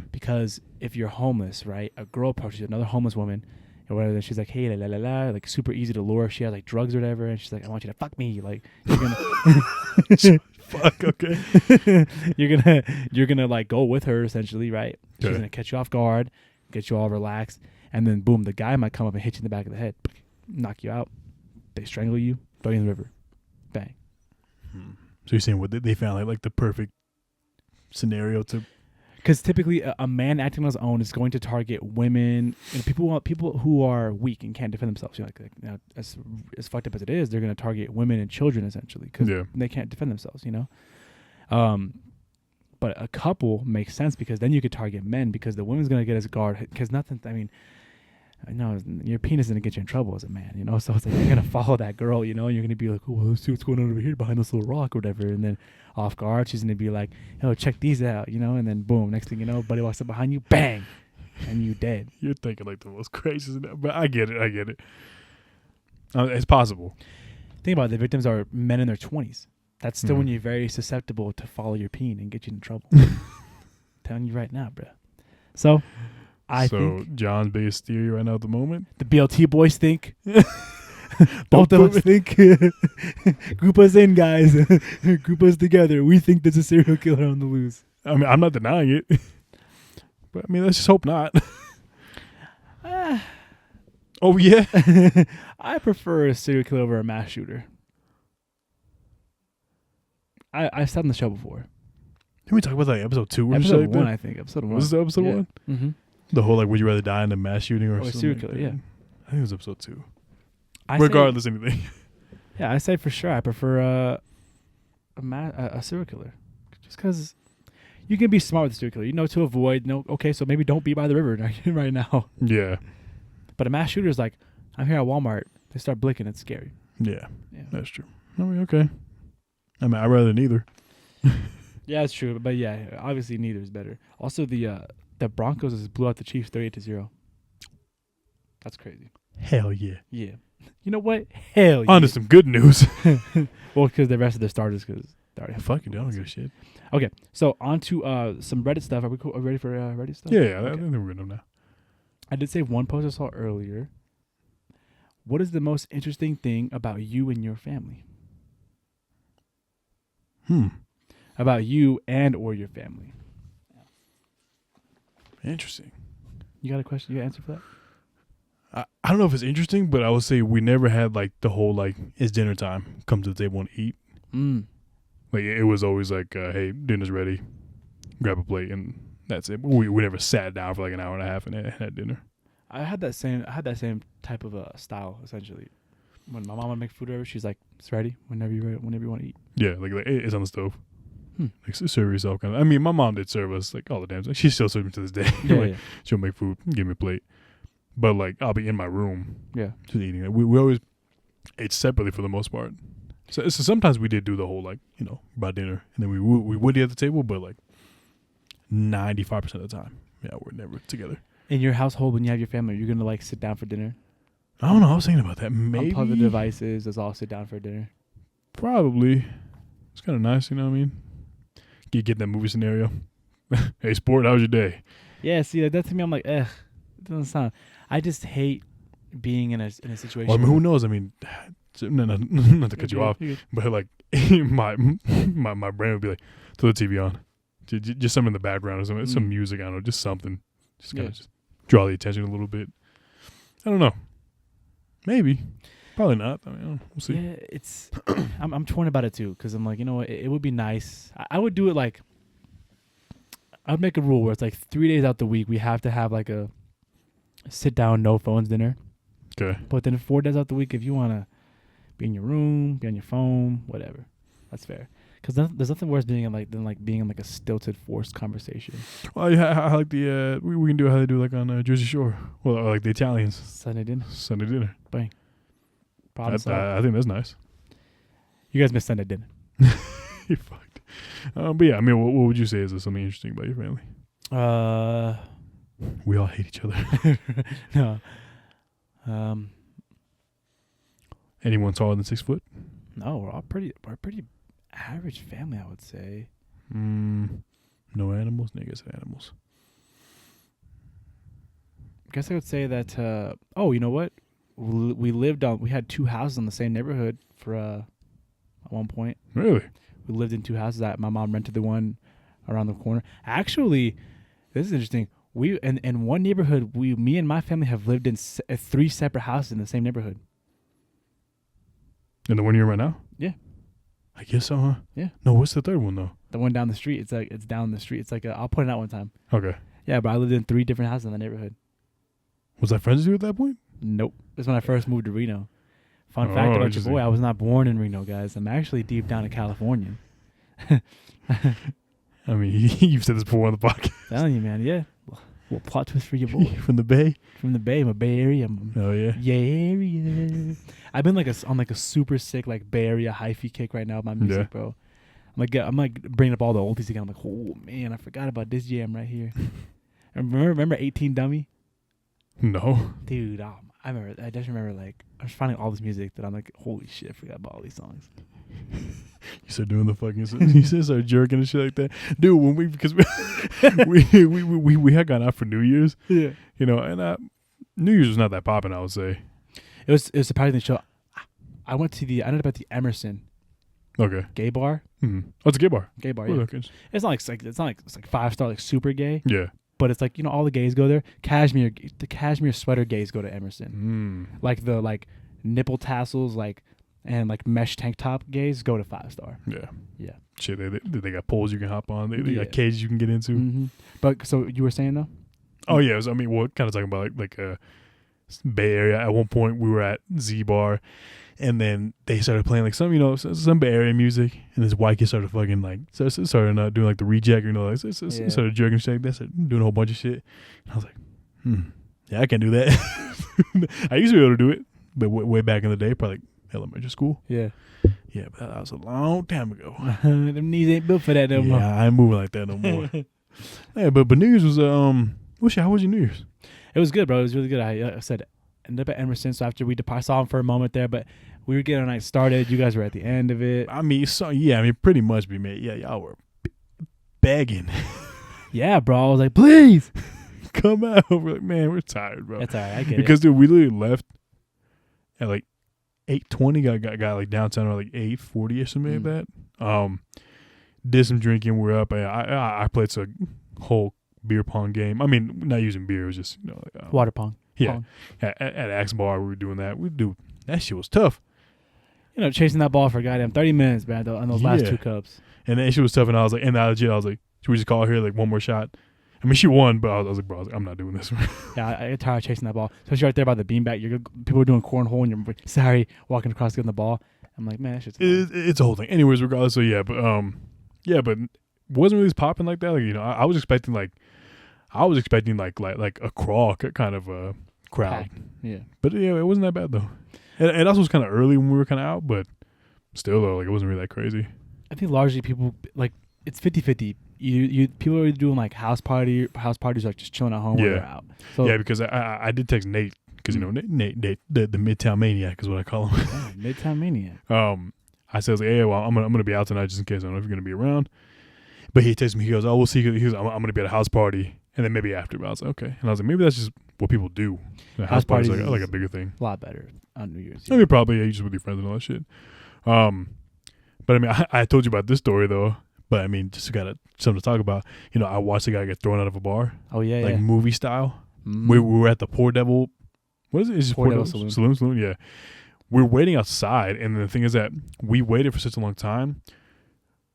Because if you're homeless, right, a girl approaches another homeless woman. Or whatever, she's like, hey, la la la, like super easy to lure. She has like drugs or whatever, and she's like, I want you to fuck me. Like, you're gonna fuck, okay. you're gonna like go with her essentially, right? She's gonna catch you off guard, get you all relaxed, and then boom, the guy might come up and hit you in the back of the head, knock you out. They strangle you, throw you in the river, bang. So you're saying what they found like the perfect scenario to. Because typically, a man acting on his own is going to target women and people who are weak and can't defend themselves. As fucked up as it is, they're going to target women and children essentially because they can't defend themselves. But a couple makes sense because then you could target men because the woman's going to get his guard because nothing. I mean, I know your penis is gonna get you in trouble as a man, you know. So it's like you're gonna follow that girl, you know. And you're gonna be like, oh, well, let's see what's going on over here behind this little rock or whatever. And then off guard, she's gonna be like, oh, check these out, you know. And then boom, next thing you know, buddy walks up behind you, bang, and you dead. You're thinking like the most crazy stuff, but I get it. It's possible. Think about it, the victims are men in their 20s. That's still when you're very susceptible to follow your peen and get you in trouble. Telling you right now, bro. So I think John's biggest theory right now at the moment. The BLT boys think. Both of us think. Group us in, guys. Group us together. We think there's a serial killer on the loose. I mean, I'm not denying it. But I mean, let's just hope not. Oh, yeah? I prefer a serial killer over a mass shooter. I've said on the show before. Didn't we talk about like episode 2 or episode something? 1, I think. Episode 1. Was this episode 1? Mm-hmm. The whole like, would you rather die in a mass shooting or something? Serial killer, yeah. I think it was episode 2. Regardless, anything. Yeah, I say for sure I prefer a serial killer. Just because you can be smart with a serial killer. You know to avoid. Okay, so maybe don't be by the river right now. Yeah. But a mass shooter is like, I'm here at Walmart. They start blinking. It's scary. Yeah, that's true. I mean, okay. I mean, I'd rather neither. Yeah, it's true. But yeah, obviously neither is better. Also, the Broncos just blew out the Chiefs 38-0. That's crazy. Hell yeah. Yeah. You know what? Hell yeah. On to some good news. Well, because the rest of the starters, because they already fuck it, I don't give a shit. Okay, so on to some Reddit stuff. Are we cool? Are we ready for Reddit stuff? Yeah, okay. I think we're good now. I did save one post I saw earlier. What is the most interesting thing about you and your family? About you and or your family. Interesting. You got a question? You got an answer for that? I don't know if it's interesting, but I would say we never had like the whole like it's dinner time, come to the table and eat. Like it was always like, hey, dinner's ready, grab a plate, and that's it. We never sat down for like an hour and a half and had dinner. I had that same type of style essentially. When my mom would make food or whatever, she's like, "It's ready whenever you want to eat." Yeah, like it's on the stove. Like serve yourself kind of. I mean, my mom did serve us like all the damn time. She still serves me to this day. Like, she'll make food, give me a plate. But like I'll be in my room, just eating it. We always ate separately for the most part. So sometimes we did do the whole like by dinner, and then we would eat at the table, but like 95% of the time, we're never together. In your household, when you have your family, you're gonna like sit down for dinner. I don't know. I was thinking about that. Maybe unplug the devices. Let's all sit down for dinner. Probably. It's kind of nice, you know what I mean? You get that movie scenario. Hey, sport, how was your day? Yeah. See, that to me, I'm like, it doesn't sound. I just hate being in a situation. Well, I mean, who knows? I mean, not to cut you off, but like my brain would be like, throw the TV on, just something in the background or something, some music. I don't know, just something, just kind of just draw the attention a little bit. I don't know. Maybe, probably not. I mean, we'll see. Yeah, it's. I'm torn about it too because I'm like, you know what? It would be nice. I would do it like. I would make a rule where it's like 3 days out the week we have to have like a sit down, no phones dinner. Okay. But then 4 days out the week, if you want to be in your room, be on your phone, whatever, that's fair. Because there's nothing worse being in like a stilted, forced conversation. Well, yeah, I like the we can do how they do like on Jersey Shore. Well, or like the Italians. Sunday dinner. Bang. I think that's nice. You guys miss Sunday dinner. You're fucked. But yeah, I mean, what would you say is something interesting about your family? We all hate each other. No. Anyone taller than 6 foot? No, we're pretty average family, I would say. No animals? No, I guess animals. I guess I would say that, you know what? We had 2 houses in the same neighborhood for, at one point. Really? We lived in 2 houses. My mom rented the one around the corner. Actually, this is interesting. We in one neighborhood, me and my family have lived in 3 separate houses in the same neighborhood. In the one you're right now? Yeah. I guess so, huh? Yeah. No, what's the third one though? The one down the street. It's down the street. It's like I'll point it out one time. Okay. Yeah, but I lived in 3 different houses in the neighborhood. Was I friends with you at that point? Nope. This is when I first moved to Reno. Fun fact about your boy, I was not born in Reno, guys. I'm actually deep down a Californian. I mean, you've said this before on the podcast. Telling you, man. Yeah. Well, plot twist for your boy. From the Bay. From the Bay, my Bay Area. Oh yeah. Yeah. I've been on a super sick like Bay Area hyphy kick right now with my music, bro. I'm like bringing up all the oldies again. I'm like, oh man, I forgot about this jam right here. remember 18 Dummy? No. Dude, I just remember like I was finding all this music that I'm like, holy shit, I forgot about all these songs. You started doing the fucking. You started jerking and shit like that, dude. When because we had gone out for New Year's, yeah, you know, and New Year's was not that popping. I would say it was surprising show. I ended up at the Emerson. Okay. Gay bar. Mm-hmm. Oh, it's a gay bar. Gay bar. Oh, Yeah. okay. It's not like 5-star like super gay. Yeah. But it's like, you know, all the gays go there. The cashmere sweater gays go to Emerson. Like the nipple tassels and mesh tank top gays go to 5-star. Yeah. Yeah. Shit, they got poles you can hop on. They got cages you can get into. Mm-hmm. But so you were saying though? Oh yeah. We're kind of talking about like Bay Area. At one point we were at Z Bar, and then they started playing like some Bay Area music, and this white kid started fucking started doing like the reject, started jerking shit like that, started doing a whole bunch of shit. And I was like, yeah, I can't do that. I used to be able to do it, but way back in the day, probably like elementary school. Yeah. Yeah, but that was a long time ago. Them knees ain't built for that no more. Yeah, I ain't moving like that no more. Yeah, but New Year's was how was your New Year's? It was good, bro. It was really good. I said ended up at Emerson, so after I saw him for a moment there, but we were getting our night started. You guys were at the end of it. Pretty much be made. Yeah, y'all were begging. Yeah, bro. I was like, please come out. We're like, man, we're tired, bro. That's all right. I get because, dude, we literally left at like 8:20. Got like downtown around like 8:40 or something like that. Did some drinking. We're up. I played a whole beer pong game. I mean, not using beer. It was just water pong. Yeah, pong. At Axe Bar, we were doing that. That shit was tough. You know, chasing that ball for goddamn 30 minutes, man, on those last 2 cups. And that shit was tough. And I was like, legit, I was like, should we just call her like one more shot? I mean, she won, but I was like, bro, I'm not doing this. Yeah, I get tired of chasing that ball. Especially right there by the beanbag. People are doing cornhole, and you're walking across getting the ball. I'm like, man, it's a whole thing. Anyways, regardless, so but wasn't really popping like that. Like, you know, I was expecting like a crawl kind of a crowd. Yeah, but yeah, it wasn't that bad though. And also was kind of early when we were kind of out, but still though, like it wasn't really that crazy. I think largely people like it's 50-50. People are doing like house parties, like just chilling at home when they're out. So yeah, because I did text Nate because you know Nate the Midtown Maniac is what I call him. Oh, Midtown Maniac. I said, hey, well, I'm gonna be out tonight just in case. I don't know if you're gonna be around. But he texted me. He goes, oh, we'll see. He goes, I'm gonna be at a house party, and then maybe after. But I was like, okay. And I was like, maybe that's just what people do. House parties are like a bigger thing. A lot better on New Year's. I mean, probably you just with your friends and all that shit. But I mean, I told you about this story though. But I mean, just got something to talk about. You know, I watched a guy get thrown out of a bar. Oh yeah, like movie style. Mm-hmm. We were at the Poor Devil. What is it? It's Poor Devil Saloon. Yeah. We're waiting outside, and the thing is that we waited for such a long time.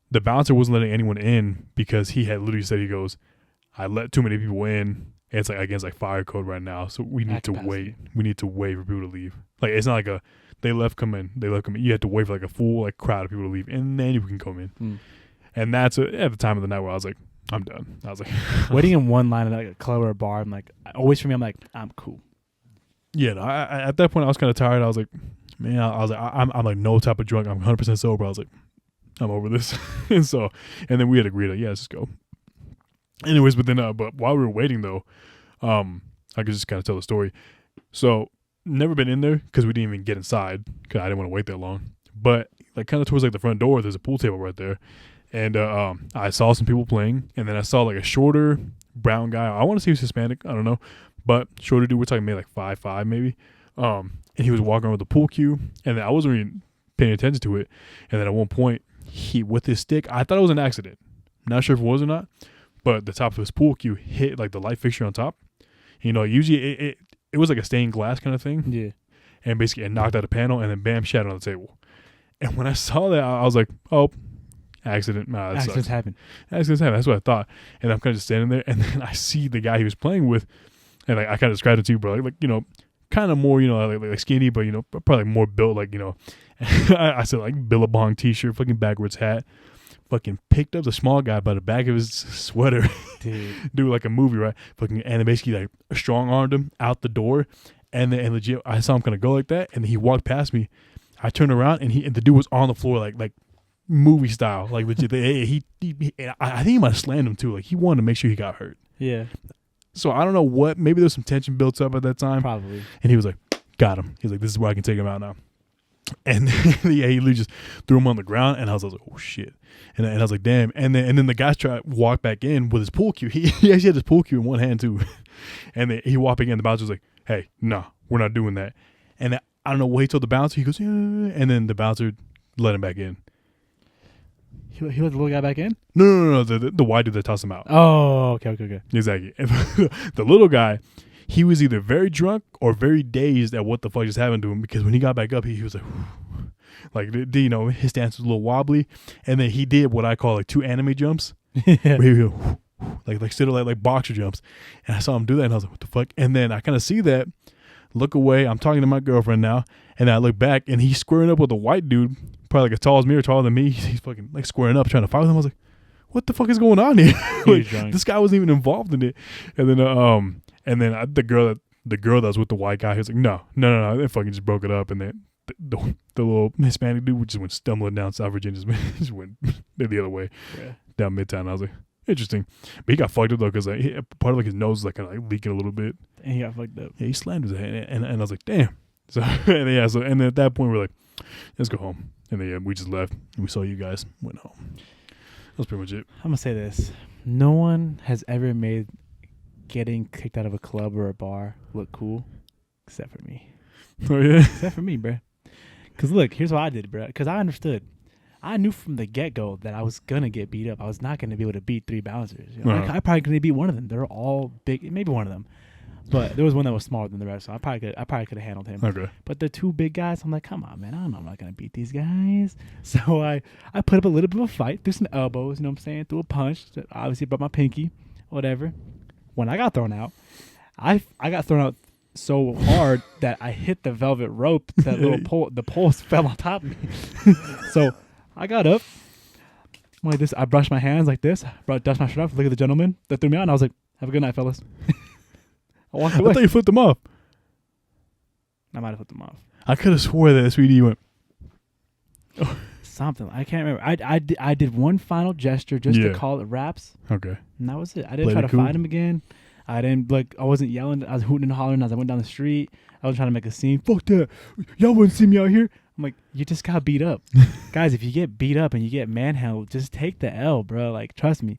The bouncer wasn't letting anyone in because he had literally said, he goes, I let too many people in. And it's like against like fire code right now, so we need to wait. We need to wait for people to leave. Like it's not like they left, come in. You have to wait for like a full like crowd of people to leave, and then you can come in. And that's at the time of the night where I was like, I'm done. I was like, waiting in one line at like a club or a bar. I'm like, I'm cool. Yeah, no, I at that point I was kind of tired. I was like, man, I'm like no type of drunk. I'm 100% sober. I was like, I'm over this. and then we had agreed like, yeah, let's just go. Anyways, but while we were waiting though, I could just kind of tell the story. So never been in there because we didn't even get inside because I didn't want to wait that long. But like kind of towards like the front door, there's a pool table right there. And I saw some people playing, and then I saw like a shorter brown guy. I want to say he was Hispanic. I don't know. But shorter dude, we're talking maybe like 5'5" maybe. And he was walking around with a pool cue, and then I wasn't really paying attention to it. And then at one point, he with his stick, I thought it was an accident. Not sure if it was or not, but the top of his pool cue hit like the light fixture on top. You know, usually it was like a stained glass kind of thing. Yeah. And basically it knocked out a panel, and then bam, shattered on the table. And when I saw that, I was like, oh, accident. Nah, accidents happen. Accidents happen. That's what I thought. And I'm kind of just standing there, and then I see the guy he was playing with, and I kind of described it to you, bro. Like you know, kind of more, you know, like skinny, but you know, probably more built, like you know. I said like Billabong t-shirt, fucking backwards hat, fucking picked up the small guy by the back of his sweater. Dude. Do like a movie, right? Fucking, and then basically like strong armed him out the door. And then, and legit, I saw him kind of go like that. And then he walked past me. I turned around and the dude was on the floor like movie style. Like legit. I think he might have slammed him too. Like he wanted to make sure he got hurt. Yeah. So I don't know what, maybe there was some tension built up at that time. Probably. And he was like, got him. He's like, this is where I can take him out now. And yeah, he literally just threw him on the ground, and I was like, oh shit. And I was like, damn. And then the guy tried to walk back in with his pool cue. He actually had his pool cue in one hand too. And then he walked back in, the bouncer was like, hey, no, we're not doing that. And I don't know what he told the bouncer. He goes, yeah. And then the bouncer let him back in. He let the little guy back in? No. The white dude that tossed him out. Oh, okay. Exactly. And the little guy, he was either very drunk or very dazed at what the fuck just happened to him, because when he got back up, he was like, you know, his stance was a little wobbly, and then he did what I call like 2 anime jumps, where he would go, like still like boxer jumps, and I saw him do that, and I was like, what the fuck? And then I kind of see that, look away, I'm talking to my girlfriend now, and I look back, and he's squaring up with a white dude, probably like as tall as me or taller than me. He's fucking like squaring up, trying to fight with him. I was like, what the fuck is going on here? Like, this guy wasn't even involved in it. And then the girl that was with the white guy, he was like, no, they fucking just broke it up. And then the little Hispanic dude just went stumbling down South Virginia, just went the other way, down Midtown. I was like, interesting. But he got fucked up though, because like, part of like his nose was like kind of like leaking a little bit. And he got fucked up. Yeah, he slammed his head, and I was like, damn. So and then at that point we're like, let's go home. And then we just left, and we saw you guys, went home. That's pretty much it. I'm gonna say this: no one has ever made getting kicked out of a club or a bar look cool, except for me. Oh yeah, except for me, bro. Because look, here's what I did, bro. Because I understood. I knew from the get-go that I was gonna get beat up. I was not gonna be able to beat 3 bouncers. You know? I probably couldn't beat one of them. They're all big, maybe one of them, but there was one that was smaller than the rest. So I probably could have handled him. Okay. But the 2 big guys, I'm like, come on, man. I'm not gonna beat these guys. So I put up a little bit of a fight, threw some elbows. You know what I'm saying? Threw a punch. Obviously, brought my pinky, whatever. When I got thrown out, I got thrown out so hard that I hit the velvet rope. That little pole, the poles fell on top of me. So I got up. I'm like this. I brushed my hands like this. Dust my shirt off. Look at the gentleman that threw me out. And I was like, have a good night, fellas. I walked away. I thought you flipped them off. I might have flipped them off. I could have swore that Sweetie went. Something. I can't remember. I did one final gesture just to call it wraps. Okay. And that was it. I didn't try to fight him again. I wasn't yelling. I was hooting and hollering as I went down the street. I was trying to make a scene. Fuck that. Y'all wouldn't see me out here. I'm like, you just got beat up. Guys, if you get beat up and you get manhandled, just take the L, bro. Like, trust me.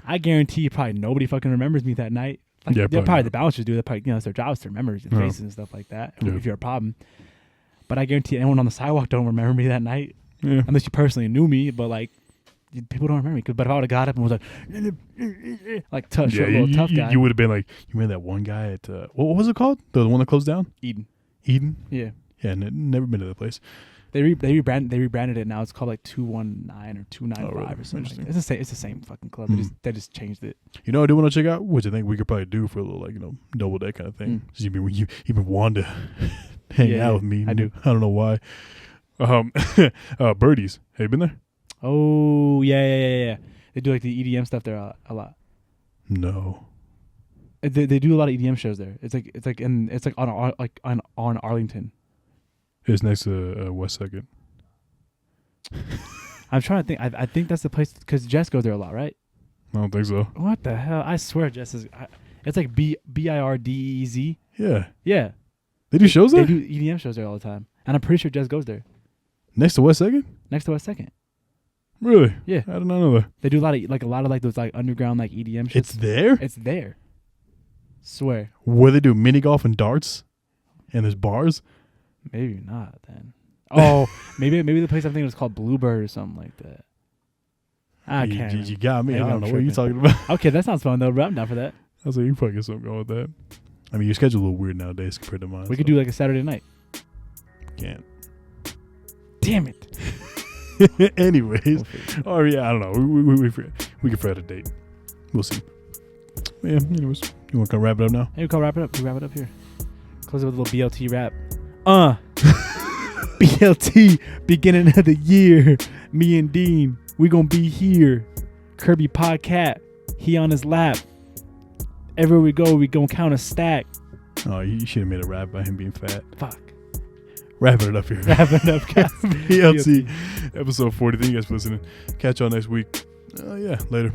I guarantee you probably nobody fucking remembers me that night. Like, yeah, probably the bouncers do. That probably, it's their jobs to remember your faces and stuff like that. Yeah. If you're a problem. But I guarantee anyone on the sidewalk don't remember me that night. Yeah. Unless you personally knew me, but like, people don't remember me. But if I would have got up and was like tough, short, little tough guy, you would have been like, you remember that one guy at what was it called? The one that closed down? Eden. Yeah. Yeah, never been to that place. They rebranded it now. It's called like 219 or 295 or something. It's the same fucking club. They just changed it. You know what I do want to check out, which I think we could probably do for a little, like, you know, double day kind of thing. You've been wanting to hang out with me. I do. I don't know why. Birdies. Have you been there? Oh yeah. They do like the EDM stuff there a lot. No. They do a lot of EDM shows there. It's like on Arlington. It's next to West 2nd. I'm trying to think. I think that's the place because Jess goes there a lot, right? I don't think so. What the hell? I swear Jess is. It's like BIRDEZ. Yeah. Yeah. They do shows there? They do EDM shows there all the time. And I'm pretty sure Jess goes there. Next to West 2nd? Next to West 2nd. Really? Yeah. I did not know that. They do a lot of those like underground like EDM shows. It's there? It's there. Swear. Where they do mini golf and darts? And there's bars? Maybe not then. Oh, maybe the place I'm thinking is called Bluebird or something like that. I can't. You got me. I don't know what you're talking about. Okay, that sounds fun though, bro. I'm down for that. I was like, you probably get something going with that. I mean, your schedule's a little weird nowadays compared to mine. We could do like a Saturday night. Can't. Damn it. Anyways. Oh, yeah, I don't know. We can fret a date. We'll see. Yeah, anyways. You want to come wrap it up now? Hey, we can wrap it up. We wrap it up here. Close it with a little BLT rap. BLT, beginning of the year. Me and Dean, we gonna be here. Kirby Podcat, he on his lap. Everywhere we go, we gonna count a stack. Oh, you should have made a rap about him being fat. Fuck. Wrapping it up here. Wrapping it up, guys. BLT episode 40. Thank you guys for listening. Catch y'all next week. Yeah, later.